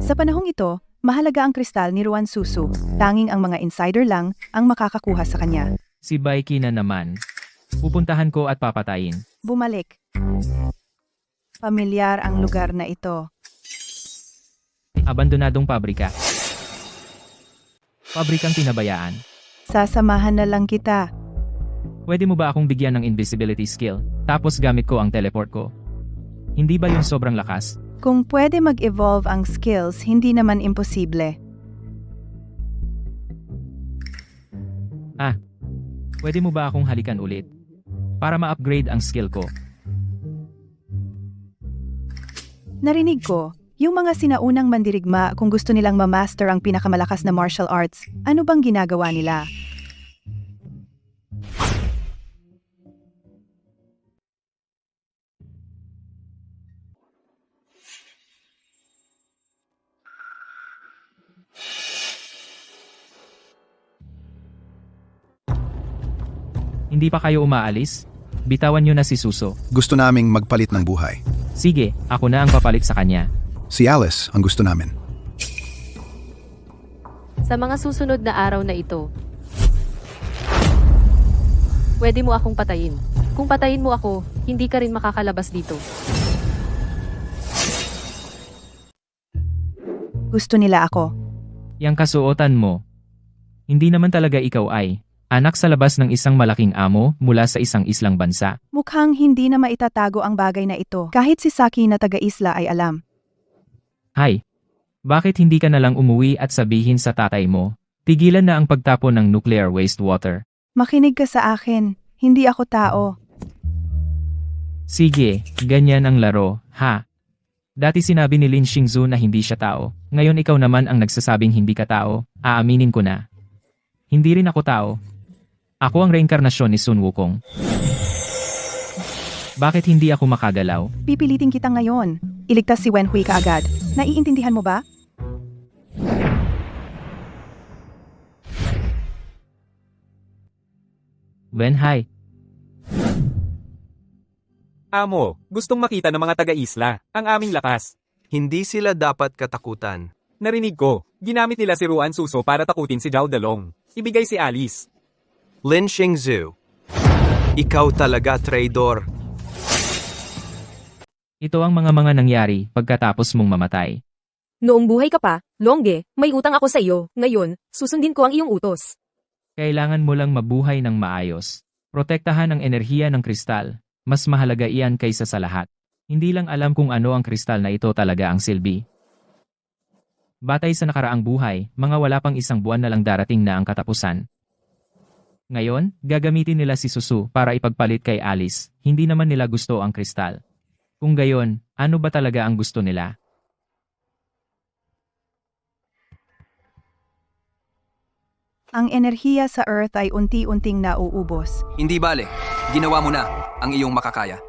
S3: Sa panahong ito, mahalaga ang kristal ni Ruan Susu. Tanging ang mga insider lang ang makakakuha sa kanya.
S1: Si Baiki na naman. Pupuntahan ko at papatayin.
S3: Bumalik. Pamilyar ang lugar na ito.
S1: Abandonadong pabrika. Pabrikang pinabayaan.
S3: Sasamahan na lang kita.
S1: Pwede mo ba akong bigyan ng invisibility skill, tapos gamit ko ang teleport ko? Hindi ba yun sobrang lakas?
S3: Kung pwede mag-evolve ang skills, hindi naman imposible.
S1: Pwede mo ba akong halikan ulit? Para ma-upgrade ang skill ko.
S3: Narinig ko, yung mga sinaunang mandirigma kung gusto nilang ma-master ang pinakamalakas na martial arts, ano bang ginagawa nila?
S1: Hindi pa kayo umaalis? Bitawan nyo na si Suso.
S4: Gusto naming magpalit ng buhay.
S1: Sige, ako na ang papalit sa kanya.
S4: Si Alice ang gusto namin.
S7: Sa mga susunod na araw na ito, pwede mo akong patayin. Kung patayin mo ako, hindi ka rin makakalabas dito.
S3: Gusto nila ako.
S1: Yang kasuotan mo. Hindi naman talaga ikaw ay anak sa labas ng isang malaking amo mula sa isang islang bansa.
S3: Mukhang hindi na maitatago ang bagay na ito. Kahit si Saki na taga-isla ay alam.
S1: Hay, bakit hindi ka nalang umuwi at sabihin sa tatay mo, tigilan na ang pagtapon ng nuclear wastewater?
S3: Makinig ka sa akin. Hindi ako tao.
S1: Sige, ganyan ang laro, ha? Dati sinabi ni Lin Xingzu na hindi siya tao. Ngayon ikaw naman ang nagsasabing hindi ka tao. Aaminin ko na. Hindi rin ako tao. Ako ang reinkarnasyon ni Sun Wukong. Bakit hindi ako makagalaw?
S3: Pipilitin kita ngayon. Iligtas si Wenhui kaagad. Naiintindihan mo ba?
S1: Wenhai,
S5: Amo, gustong makita ng mga taga-isla, ang aming lakas.
S11: Hindi sila dapat katakutan.
S5: Narinig ko, ginamit nila si Ruan Suso para takutin si Zhao Dalong. Ibigay si Alice.
S11: Lin Xingzu, ikaw talaga traidor.
S1: ito ang mga nangyari pagkatapos mong mamatay.
S9: Noong buhay ka pa, Longge, may utang ako sa iyo. Ngayon, susundin ko ang iyong utos.
S1: Kailangan mo lang mabuhay ng maayos. Protektahan ang enerhiya ng kristal. Mas mahalaga iyan kaysa sa lahat. Hindi lang alam kung ano ang kristal na ito talaga ang silbi. Batay sa nakaraang buhay, mga wala pang isang buwan na lang darating na ang katapusan. Ngayon, gagamitin nila si Susu para ipagpalit kay Alice. Hindi naman nila gusto ang kristal. Kung gayon, ano ba talaga ang gusto nila?
S3: Ang enerhiya sa Earth ay unti-unting nauubos.
S6: Hindi bale, ginawa mo na ang iyong makakaya.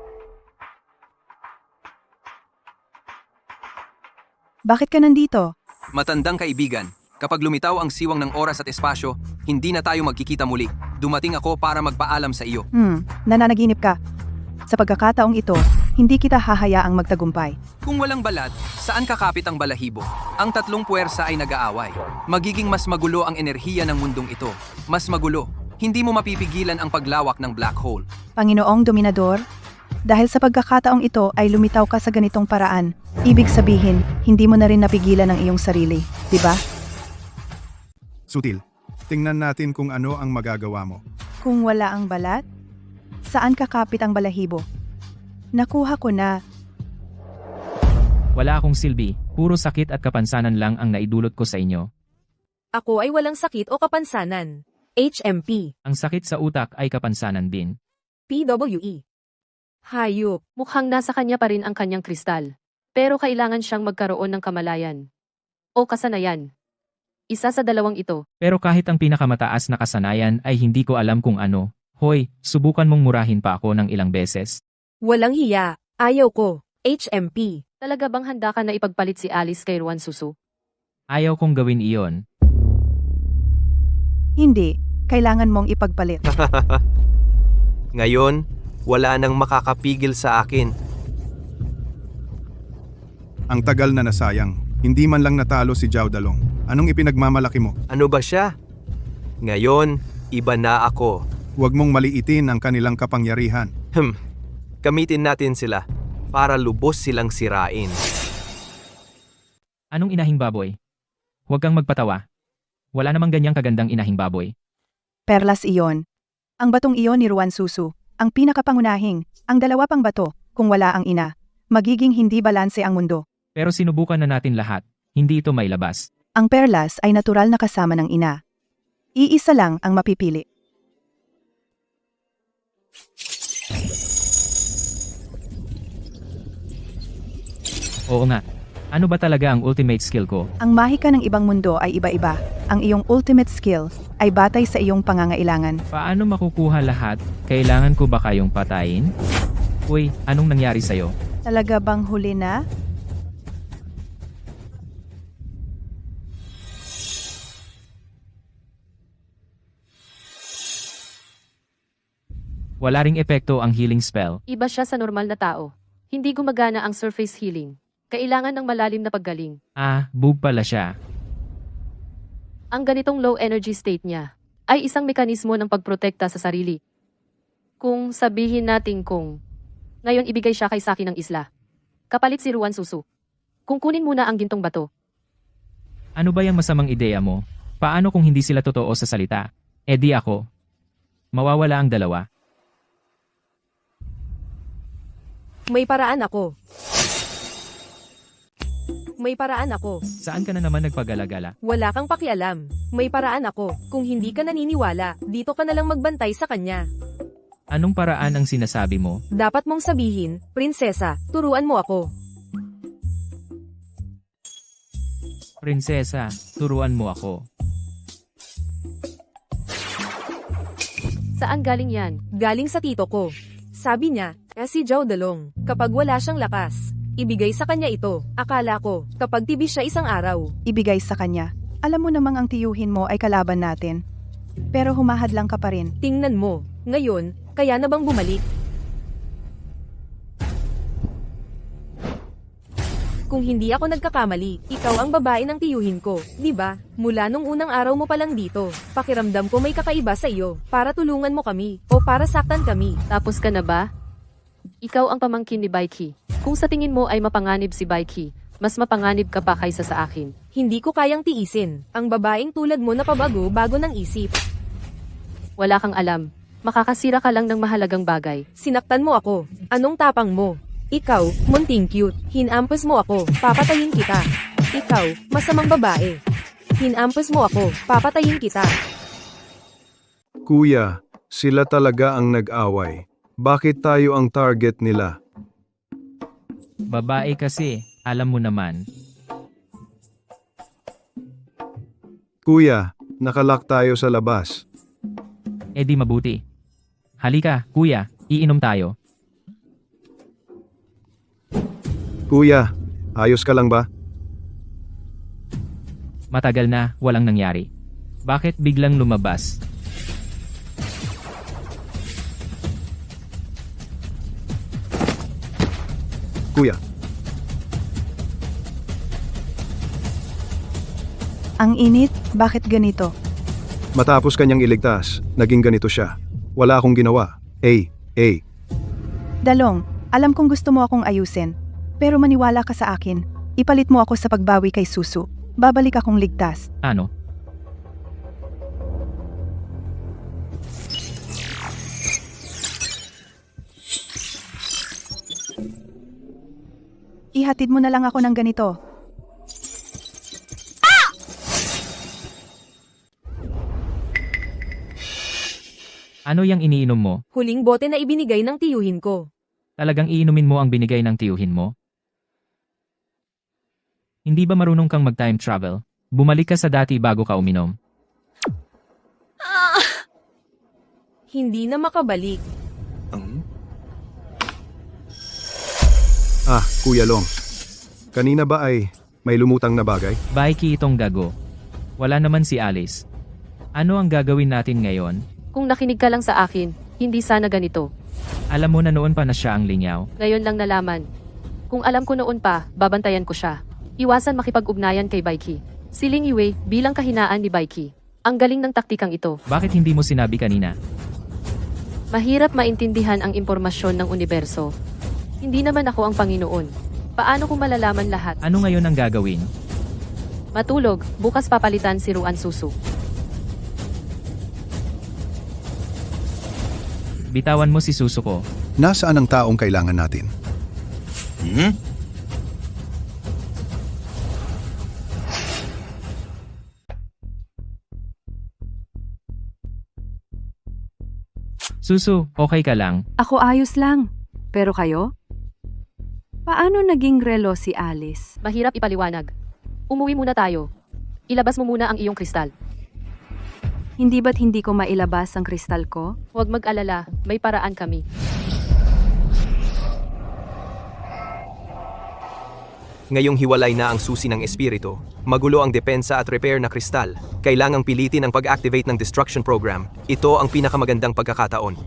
S3: Bakit ka nandito?
S6: Matandang kaibigan, kapag lumitaw ang siwang ng oras at espasyo, hindi na tayo magkikita muli. Dumating ako para magpaalam sa iyo.
S3: Nananaginip ka. Sa pagkakataong ito, hindi kita hahayaang magtagumpay.
S6: Kung walang balat, saan kakapit ang balahibo? Ang tatlong puwersa ay nag-aaway. Magiging mas magulo ang enerhiya ng mundong ito. Mas magulo. Hindi mo mapipigilan ang paglawak ng black hole.
S3: Panginoong Dominador, dahil sa pagkakataong ito ay lumitaw ka sa ganitong paraan, ibig sabihin, hindi mo na rin napigilan ang iyong sarili, di ba?
S4: Sutil, tingnan natin kung ano ang magagawa mo.
S3: Kung wala ang balat, saan kakapit ang balahibo? Nakuha ko na.
S1: Wala akong silbi, puro sakit at kapansanan lang ang naidulot ko sa inyo.
S9: Ako ay walang sakit o kapansanan. HMP,
S1: Ang sakit sa utak ay kapansanan din.
S9: PWE. Hayop.
S7: Mukhang nasa kanya pa rin ang kanyang kristal. Pero kailangan siyang magkaroon ng kamalayan. O kasanayan. Isa sa dalawang ito.
S1: Pero kahit ang pinakamataas na kasanayan ay hindi ko alam kung ano. Hoy, subukan mong murahin pa ako ng ilang beses.
S9: Walang hiya. Ayaw ko. HMP.
S7: Talaga bang handa ka na ipagpalit si Alice kay Ruan Susu?
S1: Ayaw kong gawin iyon.
S3: Hindi, kailangan mong ipagpalit.
S11: Ngayon, wala nang makakapigil sa akin.
S4: Ang tagal na nasayang. Hindi man lang natalo si Zhao Dalong. Anong ipinagmamalaki mo?
S11: Ano ba siya? Ngayon, iba na ako.
S4: Huwag mong maliitin ang kanilang kapangyarihan.
S11: Gamitin natin sila para lubos silang sirain.
S1: Anong inahing baboy? Huwag kang magpatawa. Wala namang ganyang kagandang inahing baboy.
S3: Perlas iyon. Ang batong iyon ni Ruan Susu, ang pinakapangunahing, ang dalawa pang bato, kung wala ang ina, magiging hindi balanse ang mundo.
S1: Pero sinubukan na natin lahat. Hindi ito may labas.
S3: Ang perlas ay natural na kasama ng ina. Iisa lang ang mapipili.
S1: Oo nga. Ano ba talaga ang ultimate skill ko?
S3: Ang mahika ng ibang mundo ay iba-iba. Ang iyong ultimate skill ay batay sa iyong pangangailangan.
S1: Paano makukuha lahat? Kailangan ko ba kayong patayin? Uy, anong nangyari sa'yo?
S3: Talaga bang huli na?
S1: Wala ring epekto ang healing spell.
S7: Iba siya sa normal na tao. Hindi gumagana ang surface healing. Kailangan ng malalim na paggaling.
S1: Ah, bug pala siya.
S7: Ang ganitong low energy state niya ay isang mekanismo ng pagprotekta sa sarili. Kung sabihin natin kung ngayon ibigay siya kay Saki ng isla. Kapalit si Ruan Susu. Kung kunin muna ang gintong bato.
S1: Ano ba yung masamang ideya mo? Paano kung hindi sila totoo sa salita? Eh di ako. Mawawala ang dalawa.
S9: May paraan ako. May paraan ako.
S1: Saan ka na naman nagpagala-gala?
S9: Wala kang pakialam. May paraan ako. Kung hindi ka naniniwala, dito ka na lang magbantay sa kanya.
S1: Anong paraan ang sinasabi mo?
S9: Dapat mong sabihin, Prinsesa, turuan mo ako.
S1: Prinsesa, turuan mo ako.
S7: Saan galing yan?
S9: Galing sa tito ko. Sabi niya, si Zhao Dalong, kapag wala siyang lakas, ibigay sa kanya ito. Akala ko, kapag tibis siya isang araw.
S3: Ibigay sa kanya. Alam mo namang ang tiyuhin mo ay kalaban natin. Pero humahadlang ka pa rin.
S9: Tingnan mo, ngayon, kaya na bang bumalik? Kung hindi ako nagkakamali, ikaw ang babae ng tiyuhin ko, di ba? Mula nung unang araw mo pa lang dito, pakiramdam ko may kakaiba sa iyo, para tulungan mo kami, o para saktan kami.
S7: Tapos ka na ba? Ikaw ang pamangkin ni Baiki. Kung sa tingin mo ay mapanganib si Baiki, mas mapanganib ka pa kaysa sa akin.
S9: Hindi ko kayang tiisin, ang babaeng tulad mo na pabago-bago ng isip.
S7: Wala kang alam. Makakasira ka lang ng mahalagang bagay.
S9: Sinaktan mo ako. Anong tapang mo? Ikaw, munting cute. Hinampos mo ako. Papatayin kita. Ikaw, masamang babae. Hinampos mo ako. Papatayin kita.
S12: Kuya, sila talaga ang nag-away. Bakit tayo ang target nila?
S1: Babae kasi, alam mo naman.
S12: Kuya, nakalak tayo sa labas.
S1: Eh di mabuti. Halika, kuya, iinom tayo.
S12: Kuya, ayos ka lang ba?
S1: Matagal na, walang nangyari. Bakit biglang lumabas?
S12: Kuya,
S3: Ang init, bakit ganito?
S12: matapos kanyang iligtas, naging ganito siya. Wala akong ginawa.
S3: Dalong, alam kong gusto mo akong ayusin. Pero maniwala ka sa akin. Ipalit mo ako sa pagbawi kay Susu. Babalik akong ligtas.
S1: Ano?
S3: Ihatid mo na lang ako ng ganito.
S1: Ano yung iniinom mo?
S9: Huling bote na ibinigay ng tiyuhin ko.
S1: Talagang iinumin mo ang binigay ng tiyuhin mo? Hindi ba marunong kang mag-time travel? Bumalik ka sa dati bago ka uminom.
S9: Hindi na makabalik.
S12: Kuya Long. Kanina ba ay may lumutang na bagay?
S1: Baiki itong gago. Wala naman si Alice. Ano ang gagawin natin ngayon?
S7: Kung nakinig ka lang sa akin, hindi sana ganito.
S1: Alam mo na noon pa na siya ang linyaw.
S7: Ngayon lang nalaman. Kung alam ko noon pa, babantayan ko siya. Iwasan makipag-ugnayan kay Baiki. Si Ling Yue bilang kahinaan ni Baiki. Ang galing ng taktikang ito.
S1: Bakit hindi mo sinabi kanina?
S7: Mahirap maintindihan ang impormasyon ng universo. Hindi naman ako ang Panginoon. Paano kung malalaman lahat?
S1: Ano ngayon ang gagawin?
S7: Matulog, bukas papalitan si Ruan Susu.
S1: Bitawan mo si Susuko.
S4: Nasaan ang taong kailangan natin?
S1: Susu, okay ka lang?
S2: Ako ayos lang. Pero kayo? Paano naging relo si Alice?
S7: Mahirap ipaliwanag. Umuwi muna tayo. Ilabas mo muna ang iyong kristal.
S2: Hindi ba't hindi ko mailabas ang kristal ko?
S7: Huwag mag-alala, may paraan kami.
S11: Ngayong hiwalay na ang susi ng espiritu, magulo ang depensa at repair na kristal, kailangang pilitin ang pag-activate ng destruction program. Ito ang pinakamagandang pagkakataon.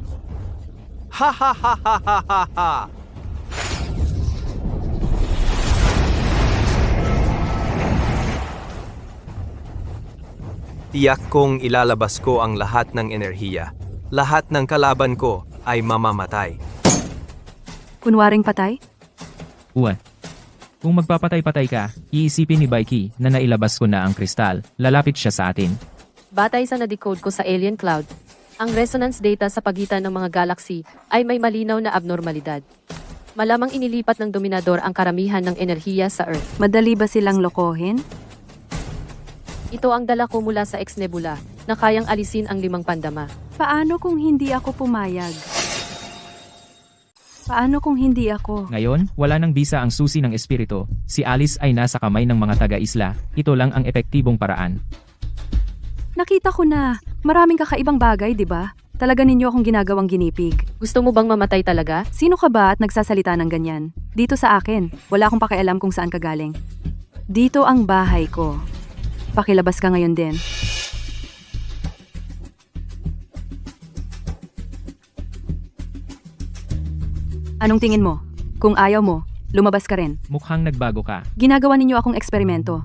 S11: Ha ha ha ha ha ha ha! Tiyak kong ilalabas ko ang lahat ng enerhiya. Lahat ng kalaban ko ay mamamatay.
S2: Kunwaring patay?
S1: Uwan. Kung magpapatay-patay ka, iisipin ni Baiki na nailabas ko na ang kristal, lalapit siya sa atin.
S7: Batay sa na-decode ko sa Alien Cloud, ang resonance data sa pagitan ng mga galaxy ay may malinaw na abnormalidad. Malamang inilipat ng Dominador ang karamihan ng enerhiya sa Earth.
S2: Madali ba silang lokohin?
S7: Ito ang dala ko mula sa Ex-Nebula na kayang alisin ang 5 pandama.
S2: Paano kung hindi ako pumayag? Paano kung hindi ako?
S1: Ngayon, wala nang bisa ang susi ng espiritu. Si Alice ay nasa kamay ng mga taga-isla. Ito lang ang epektibong paraan.
S2: Nakita ko na. Maraming kakaibang bagay, di ba? Talaga ninyo akong ginagawang ginipig.
S7: Gusto mo bang mamatay talaga?
S2: Sino ka ba at nagsasalita ng ganyan? Dito sa akin. Wala akong pakialam kung saan ka galing. Dito ang bahay ko. Pakilabas ka ngayon din. Anong tingin mo? Kung ayaw mo, lumabas ka rin.
S1: Mukhang nagbago ka.
S2: Ginagawa ninyo akong eksperimento.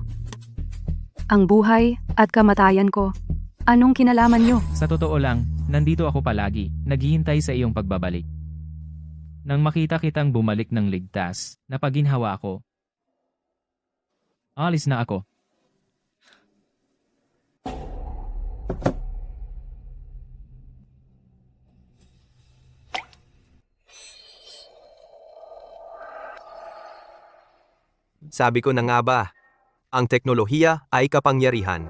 S2: Ang buhay at kamatayan ko. Anong kinalaman nyo?
S1: Sa totoo lang, nandito ako palagi, naghihintay sa iyong pagbabalik. Nang makita kitang bumalik ng ligtas, napaginhawa ako. Alis na ako.
S11: Sabi ko na nga ba, ang teknolohiya ay kapangyarihan.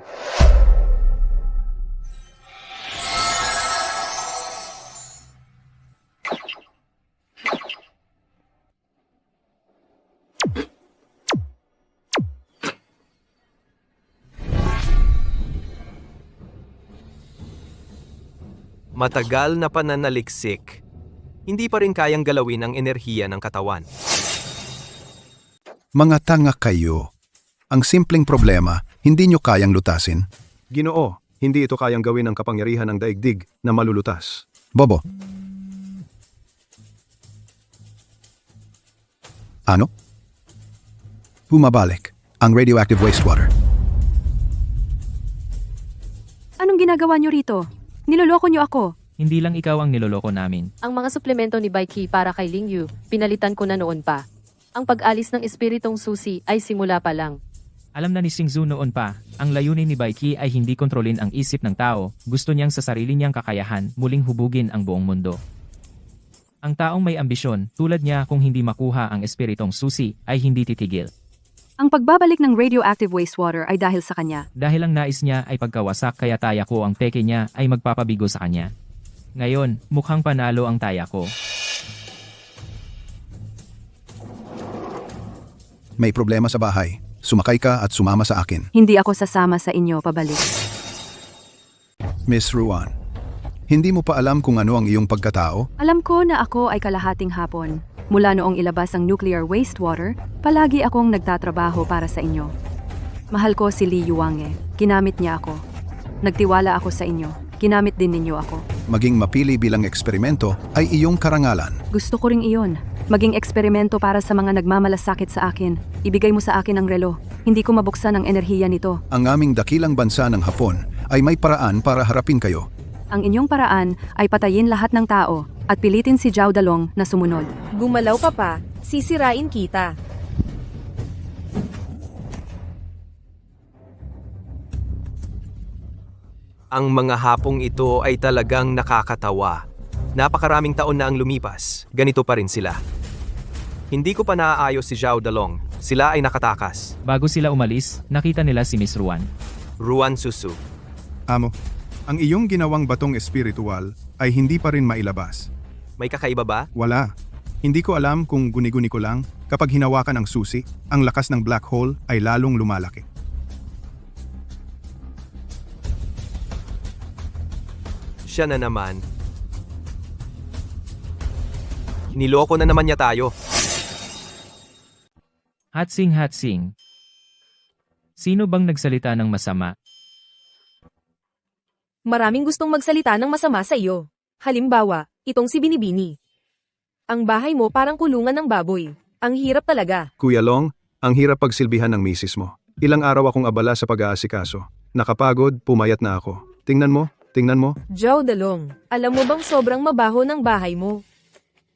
S11: Matagal na pananaliksik, hindi pa rin kayang galawin ang enerhiya ng katawan.
S4: Mga tanga kayo. Ang simpleng problema, hindi nyo kayang lutasin.
S12: Ginoo, hindi ito kayang gawin ng kapangyarihan ng daigdig na malulutas.
S4: Bobo. Ano? Bumabalik ang radioactive wastewater.
S2: Anong ginagawa nyo rito? Niloloko nyo ako.
S1: Hindi lang ikaw ang niloloko namin.
S7: Ang mga suplemento ni Baiki para kay Lingyu, pinalitan ko na noon pa. Ang pag-alis ng espiritong susi ay simula pa lang.
S1: Alam na ni Xingzu noon pa, ang layunin ni Baiki ay hindi kontrolin ang isip ng tao, gusto niyang sa sarili niyang kakayahan muling hubugin ang buong mundo. Ang taong may ambisyon, tulad niya kung hindi makuha ang espiritong susi, ay hindi titigil.
S2: Ang pagbabalik ng radioactive wastewater ay dahil sa kanya.
S1: Dahil ang nais niya ay pagkawasak kaya taya ko ang peke niya ay magpapabigo sa kanya. Ngayon, mukhang panalo ang taya ko.
S4: May problema sa bahay. Sumakay ka at sumama sa akin.
S2: Hindi ako sasama sa inyo pabalik.
S4: Miss Ruan, hindi mo pa alam kung ano ang iyong pagkatao?
S2: Alam ko na ako ay kalahating hapon. Mula noong ilabas ang nuclear wastewater, palagi akong nagtatrabaho para sa inyo. Mahal ko si Li Yuange. Kinamit niya ako. Nagtiwala ako sa inyo. Kinamit din ninyo ako.
S4: Maging mapili bilang eksperimento ay iyong karangalan.
S2: Gusto ko ring iyon. Maging eksperimento para sa mga nagmamalasakit sa akin. Ibigay mo sa akin ang relo. Hindi ko mabuksan ang enerhiya nito.
S4: Ang aming dakilang bansa ng Hapon ay may paraan para harapin kayo.
S2: Ang inyong paraan ay patayin lahat ng tao at pilitin si Zhao Dalong na sumunod.
S9: Gumalaw ka pa, sisirain kita.
S11: Ang mga hapong ito ay talagang nakakatawa. Napakaraming taon na ang lumipas, ganito pa rin sila. Hindi ko pa naaayos si Zhao Dalong, sila ay nakatakas.
S1: Bago sila umalis, nakita nila si Miss Ruan.
S11: Ruan Susu.
S13: Amo, ang iyong ginawang batong espiritual ay hindi pa rin mailabas.
S11: May kakaiba ba?
S13: Wala. Hindi ko alam kung guni-guni ko lang Kapag hinawakan ang susi, ang lakas ng black hole ay lalong lumalaki.
S11: Siya na naman. Niloko na naman niya tayo.
S1: Hatsing. Sino bang nagsalita ng masama?
S9: Maraming gustong magsalita ng masama sa iyo. Halimbawa, itong si Binibini. Ang bahay mo parang kulungan ng baboy. Ang hirap talaga.
S12: Kuya Long, ang hirap pagsilbihan ng misis mo. Ilang araw akong abala sa pag-aasikaso. Nakapagod, pumayat na ako. Tingnan mo.
S9: Joe Dalong, alam mo bang sobrang mabaho ng bahay mo?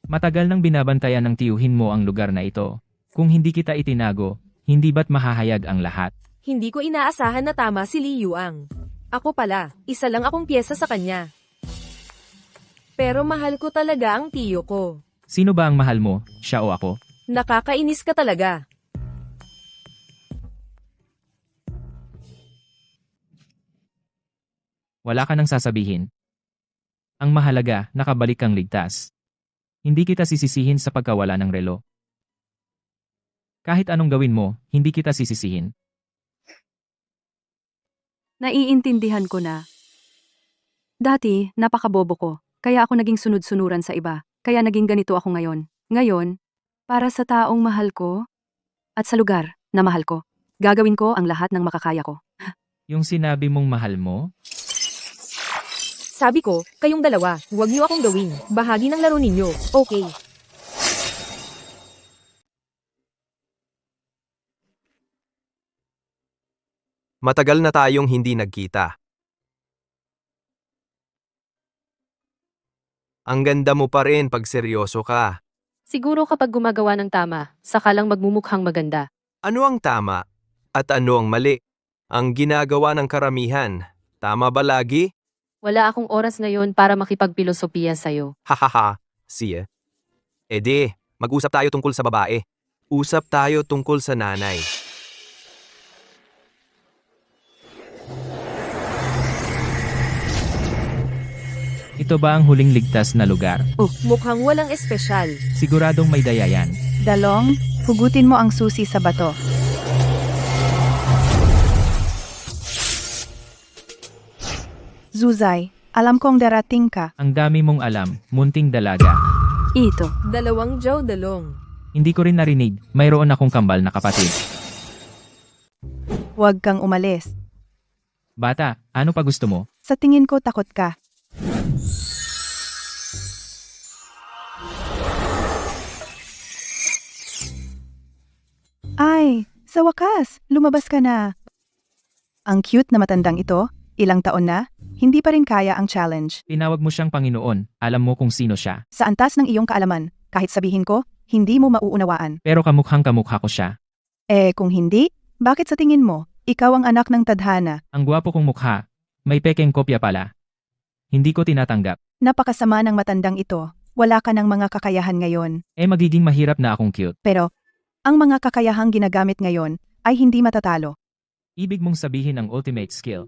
S1: Matagal nang binabantayan ng tiyuhin mo ang lugar na ito. Kung hindi kita itinago, hindi ba't mahahayag ang lahat?
S9: Hindi ko inaasahan na tama si Li Yuang. Ako pala, isa lang akong pyesa sa kanya. Pero mahal ko talaga ang tiyo ko.
S1: Sino ba ang mahal mo, siya o ako?
S9: Nakakainis ka talaga.
S1: Wala ka nang sasabihin. Ang mahalaga, nakabalik kang ligtas. Hindi kita sisisihin sa pagkawala ng relo. Kahit anong gawin mo, hindi kita sisisihin.
S2: Naiintindihan ko na. Dati, napakabobo ko. Kaya ako naging sunod-sunuran sa iba. Kaya naging ganito ako ngayon. Ngayon, para sa taong mahal ko, at sa lugar na mahal ko, gagawin ko ang lahat ng makakaya ko.
S1: Yung sinabi mong mahal mo?
S9: Sabi ko, kayong dalawa, huwag niyo akong gawin. Bahagi ng laro ninyo, okay?
S11: Matagal na tayong hindi nagkita. Ang ganda mo pa rin pag seryoso ka.
S7: Siguro kapag gumagawa ng tama, saka lang magmumukhang maganda.
S11: Ano ang tama? At ano ang mali? Ang ginagawa ng karamihan. Tama ba lagi?
S7: Wala akong oras ngayon para makipagpilosopiya sa'yo.
S11: Hahaha, siya. Edi, mag-usap tayo tungkol sa babae. Usap tayo tungkol sa nanay.
S1: Ito ba ang huling ligtas na lugar?
S9: Mukhang walang espesyal.
S1: Siguradong may daya yan.
S3: Dalong, hugutin mo ang susi sa bato. Zuzay, alam kong darating ka.
S1: Ang dami mong alam, munting dalaga.
S2: Ito.
S9: Dalawang Joe Dalong.
S1: Hindi ko rin narinig, mayroon akong kambal na kapatid.
S3: Huwag kang umalis.
S1: Bata, ano pa gusto mo?
S3: Sa tingin ko takot ka. Ay, sa wakas, lumabas ka na. Ang cute na matandang ito, ilang taon na, hindi pa rin kaya ang challenge.
S1: Tinawag mo siyang Panginoon, alam mo kung sino siya.
S3: Sa antas ng iyong kaalaman, kahit sabihin ko, hindi mo mauunawaan.
S1: Pero kamukhang kamukha ko siya.
S3: Kung hindi, bakit sa tingin mo, ikaw ang anak ng tadhana?
S1: Ang gwapo kong mukha, may pekeng kopya pala. Hindi ko tinatanggap.
S3: Napakasama ng matandang ito, wala ka ng mga kakayahan ngayon.
S1: Magiging mahirap na akong cute.
S3: Pero, ang mga kakayahang ginagamit ngayon ay hindi matatalo.
S1: Ibig mong sabihin ang ultimate skill.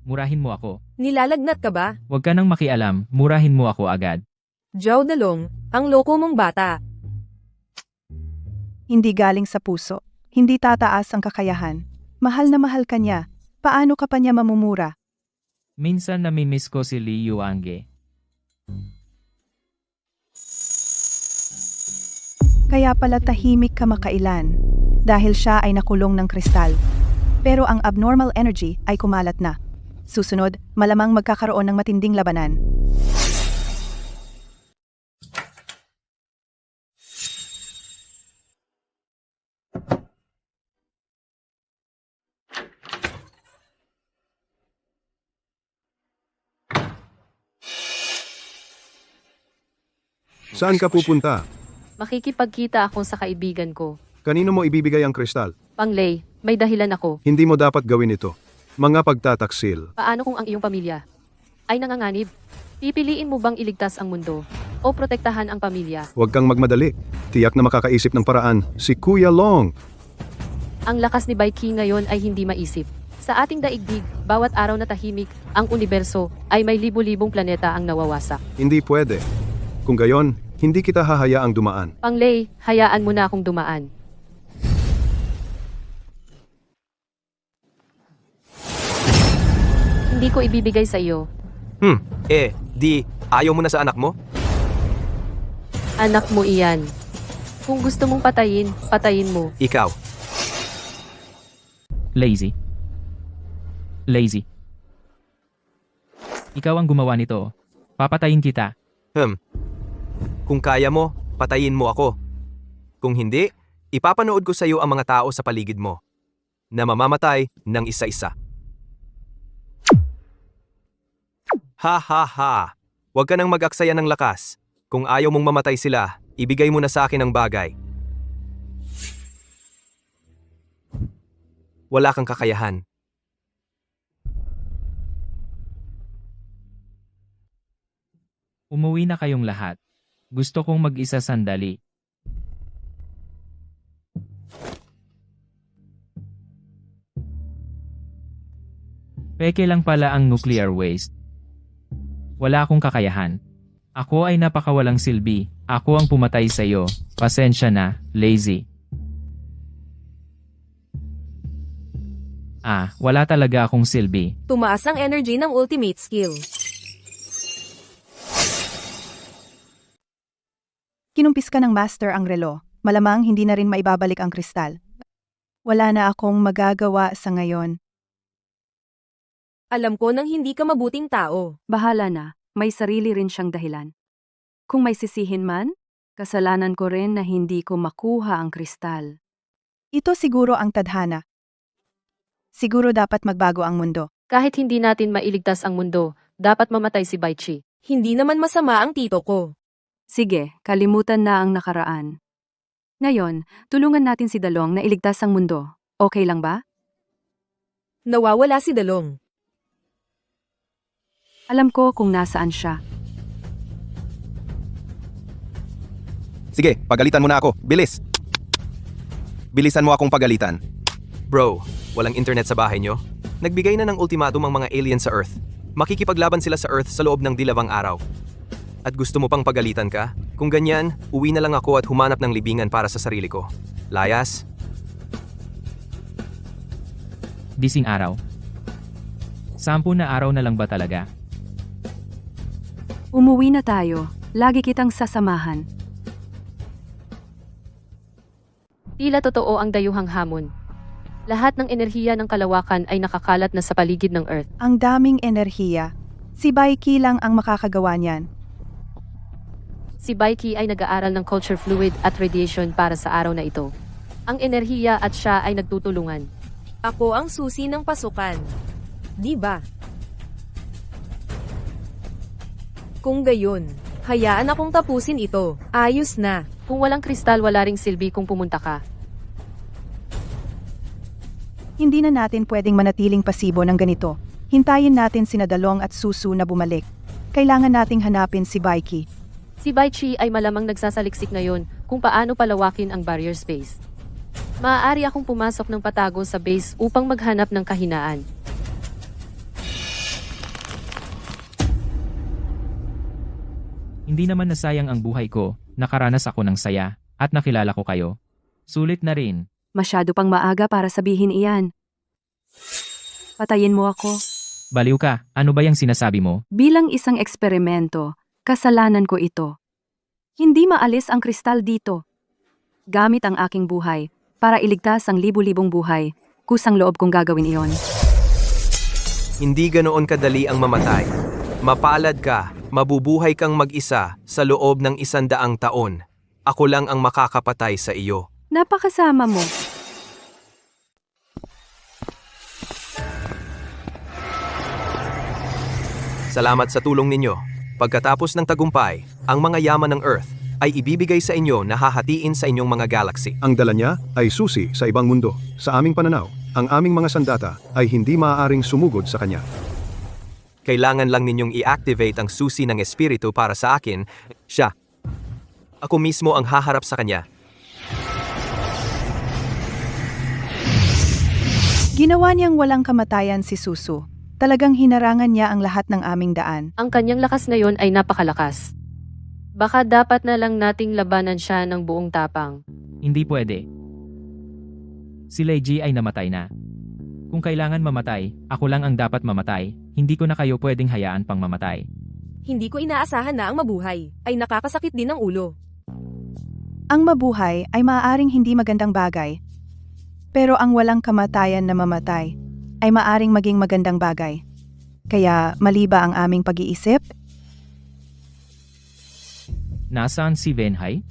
S1: Murahin mo ako.
S9: Nilalagnat ka ba?
S1: Huwag ka nang makialam, murahin mo ako agad.
S9: Joe Dalong, ang loko mong bata.
S3: Hindi galing sa puso. Hindi tataas ang kakayahan. Mahal na mahal ka niya. Paano ka pa niya mamumura?
S1: Minsan namimiss ko si Li Yuange.
S3: Kaya pala tahimik ka makailan. Dahil siya ay nakulong ng kristal. Pero ang abnormal energy ay kumalat na. Susunod, malamang magkakaroon ng matinding labanan.
S12: Saan ka pupunta?
S7: Makikipagkita ako sa kaibigan ko.
S12: Kanino mo ibibigay ang kristal?
S7: Panglay, may dahilan ako.
S12: Hindi mo dapat gawin ito. Mga pagtataksil.
S7: Paano kung ang iyong pamilya ay nanganganib? Pipiliin mo bang iligtas ang mundo o protektahan ang pamilya?
S12: Huwag kang magmadali. Tiyak na makakaisip ng paraan si Kuya Long.
S7: Ang lakas ni Baiki ngayon ay hindi maisip. Sa ating daigdig, bawat araw na tahimik, ang universo ay may libu-libong planeta ang nawawasak.
S12: Hindi pwede. Kung gayon, Hindi kita hahayaang dumaan.
S7: Panglay, hayaan mo na akong dumaan. Hindi ko ibibigay sa iyo.
S11: Ayaw mo na sa anak mo?
S7: Anak mo iyan. Kung gusto mong patayin, patayin mo.
S11: Ikaw.
S1: Lazy. Lazy. Ikaw ang gumawa nito. Papatayin kita.
S11: Kung kaya mo, patayin mo ako. Kung hindi, ipapanood ko sa iyo ang mga tao sa paligid mo na mamamatay ng isa-isa. Ha ha ha! Huwag ka nang mag-aksaya ng lakas. Kung ayaw mong mamatay sila, ibigay mo na sa akin ang bagay. Wala kang kakayahan.
S1: Umuwi na kayong lahat. Gusto kong mag-isa sandali. Peke lang pala ang nuclear waste. Wala akong kakayahan. Ako ay napakawalang silbi. Ako ang pumatay sa iyo. Pasensya na, Lazy. Wala talaga akong silbi.
S9: Tumaas ang energy ng ultimate skill.
S3: Kinumpis ka ng master ang relo. Malamang hindi na rin maibabalik ang kristal. Wala na akong magagawa sa ngayon.
S9: Alam ko nang hindi ka mabuting tao.
S2: Bahala na, may sarili rin siyang dahilan. Kung may sisihin man, kasalanan ko rin na hindi ko makuha ang kristal.
S3: Ito siguro ang tadhana. Siguro dapat magbago ang mundo.
S7: Kahit hindi natin mailigtas ang mundo, dapat mamatay si Baichi.
S9: Hindi naman masama ang tito ko.
S2: Sige, kalimutan na ang nakaraan. Ngayon, tulungan natin si Dalong na iligtas ang mundo. Okay lang ba?
S9: Nawawala si Dalong.
S2: Alam ko kung nasaan siya.
S11: Sige, pagalitan mo na ako. Bilis! Bilisan mo akong pagalitan. Bro, walang internet sa bahay nyo? Nagbigay na ng ultimatum ang mga alien sa Earth. Makikipaglaban sila sa Earth sa loob ng 2 araw. At gusto mo pang pagalitan ka? Kung ganyan, uwi na lang ako at humanap ng libingan para sa sarili ko. Layas?
S1: Dising araw. 10 na araw na lang ba talaga?
S2: Umuwi na tayo. Lagi kitang sasamahan.
S7: Tila totoo ang dayuhang hamon. Lahat ng enerhiya ng kalawakan ay nakakalat na sa paligid ng Earth.
S3: Ang daming enerhiya. Si Baiki lang ang makakagawa niyan.
S7: Si Baiki ay nag-aaral ng culture fluid at radiation para sa araw na ito. Ang enerhiya at siya ay nagtutulungan.
S9: Ako ang susi ng pasukan. Di ba? Kung gayon, hayaan akong tapusin ito. Ayos na.
S7: Kung walang kristal, wala ring silbi kung pumunta ka.
S3: Hindi na natin pwedeng manatiling pasibo ng ganito. Hintayin natin sina Dalong at Susu na bumalik. Kailangan nating hanapin si Baiki.
S7: Si Baichi ay malamang nagsasaliksik ngayon kung paano palawakin ang barrier space. Maaari akong pumasok ng patago sa base upang maghanap ng kahinaan.
S1: Hindi naman nasayang ang buhay ko, nakaranas ako ng saya, at nakilala ko kayo. Sulit na rin.
S2: Masyado pang maaga para sabihin iyan. Patayin mo ako.
S1: Baliw ka, ano ba yung sinasabi mo?
S2: Bilang isang eksperimento, kasalanan ko ito. Hindi maalis ang kristal dito. Gamit ang aking buhay, para iligtas ang libu-libong buhay, kusang loob kong gagawin iyon.
S11: Hindi ganoon kadali ang mamatay. Mapalad ka, mabubuhay kang mag-isa sa loob ng 100 taon. Ako lang ang makakapatay sa iyo.
S2: Napakasama mo.
S11: Salamat sa tulong ninyo. Pagkatapos ng tagumpay, ang mga yaman ng Earth ay ibibigay sa inyo na hahatiin sa inyong mga galaxy.
S12: Ang dala niya ay susi sa ibang mundo. Sa aming pananaw, ang aming mga sandata ay hindi maaaring sumugod sa kanya.
S11: Kailangan lang ninyong i-activate ang susi ng espiritu para sa akin. Siya. Ako mismo ang haharap sa kanya.
S3: Ginawa niyang walang kamatayan si Susu. Talagang hinarangan niya ang lahat ng aming daan.
S7: Ang kanyang lakas ngayon ay napakalakas. Baka dapat na lang nating labanan siya ng buong tapang.
S1: Hindi pwede. Si Lei Ji ay namatay na. Kung kailangan mamatay, ako lang ang dapat mamatay, hindi ko na kayo pwedeng hayaan pang mamatay.
S9: Hindi ko inaasahan na ang mabuhay ay nakakasakit din ng ulo.
S3: Ang mabuhay ay maaaring hindi magandang bagay. Pero ang walang kamatayan na mamatay ay maaaring maging magandang bagay. Kaya mali ba ang aming pag-iisip?
S1: Nasaan si Venhai?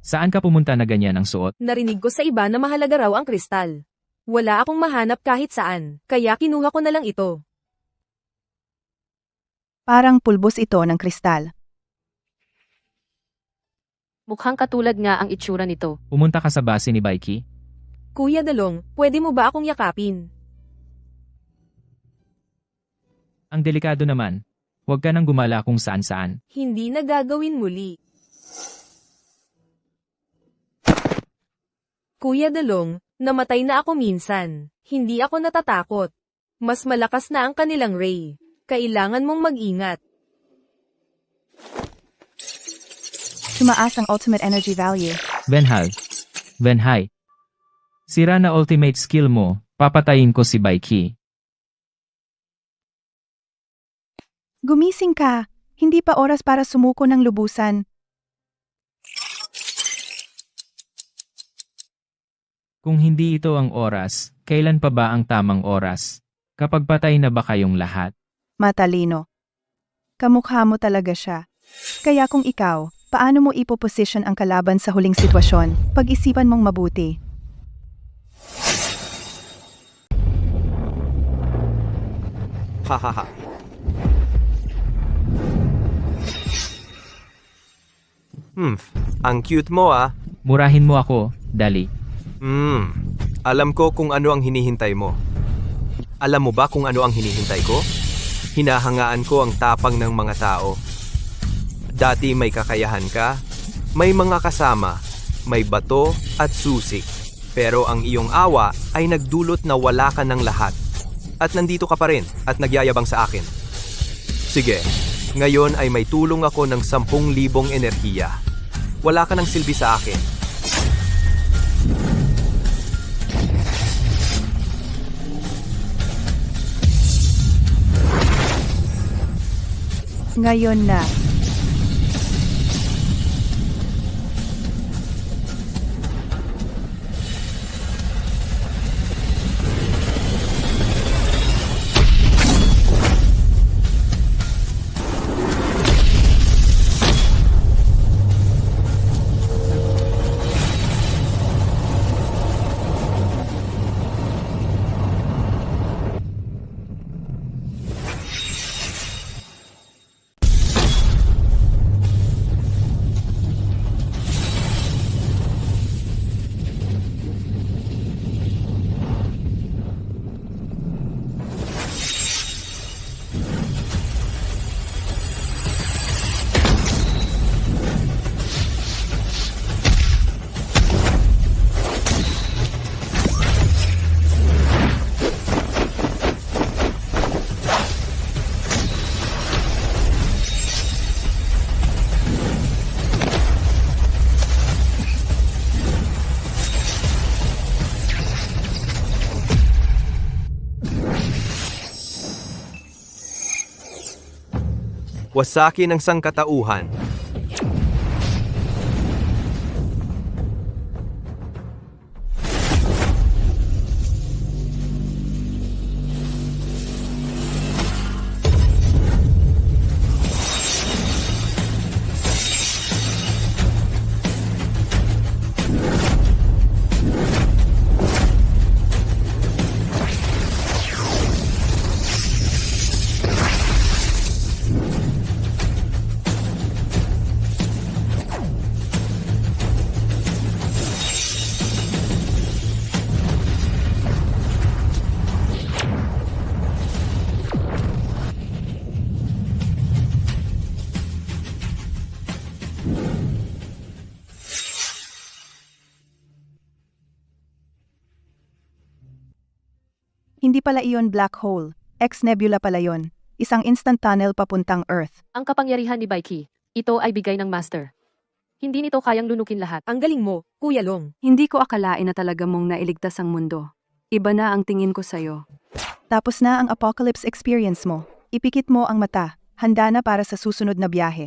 S1: Saan ka pumunta na ganyan ang suot?
S9: Narinig ko sa iba na mahalaga raw ang kristal. Wala akong mahanap kahit saan, kaya kinuha ko na lang ito.
S3: Parang pulbos ito ng kristal.
S7: Mukhang katulad nga ang itsura nito.
S1: Pumunta ka sa base ni Baiki?
S9: Kuya Dalong, pwede mo ba akong yakapin?
S1: Ang delikado naman. Huwag ka nang gumala kung saan-saan.
S9: Hindi na gagawin muli. Kuya Dalong, namatay na ako minsan. Hindi ako natatakot. Mas malakas na ang kanilang ray. Kailangan mong mag-ingat.
S3: Tumaas ang ultimate energy value.
S1: Venhai. Sira na ultimate skill mo, papatayin ko si Baiki.
S3: Gumising ka. Hindi pa oras para sumuko ng lubusan.
S1: Kung hindi ito ang oras, kailan pa ba ang tamang oras? Kapag patay na ba kayong lahat?
S3: Matalino. Kamukha mo talaga siya. Kaya kung ikaw, paano mo ipoposition ang kalaban sa huling sitwasyon? Pag-isipan mong mabuti.
S11: Hahaha. Ang cute mo ah.
S1: Murahin mo ako, dali.
S11: Alam ko kung ano ang hinihintay mo. Alam mo ba kung ano ang hinihintay ko? Hinahangaan ko ang tapang ng mga tao. Dati may kakayahan ka, may mga kasama, may bato at susi. Pero ang iyong awa ay nagdulot na wala ka ng lahat. At nandito ka pa rin at nagyayabang sa akin. Sige, ngayon ay may tulong ako ng 10,000 enerhiya. Wala ka ng silbi sa akin.
S3: Ngayon na.
S11: Wasaki ng sangkatauhan.
S3: Hindi pala iyon black hole. X-nebula pala yon. Isang instant tunnel papuntang Earth.
S7: Ang kapangyarihan ni Baiki, ito ay bigay ng Master. Hindi nito kayang lunukin lahat.
S9: Ang galing mo, Kuya Long.
S2: Hindi ko akalain na talaga mong nailigtas ang mundo. Iba na ang tingin ko sa'yo.
S3: Tapos na ang apocalypse experience mo. Ipikit mo ang mata. Handa na para sa susunod na biyahe.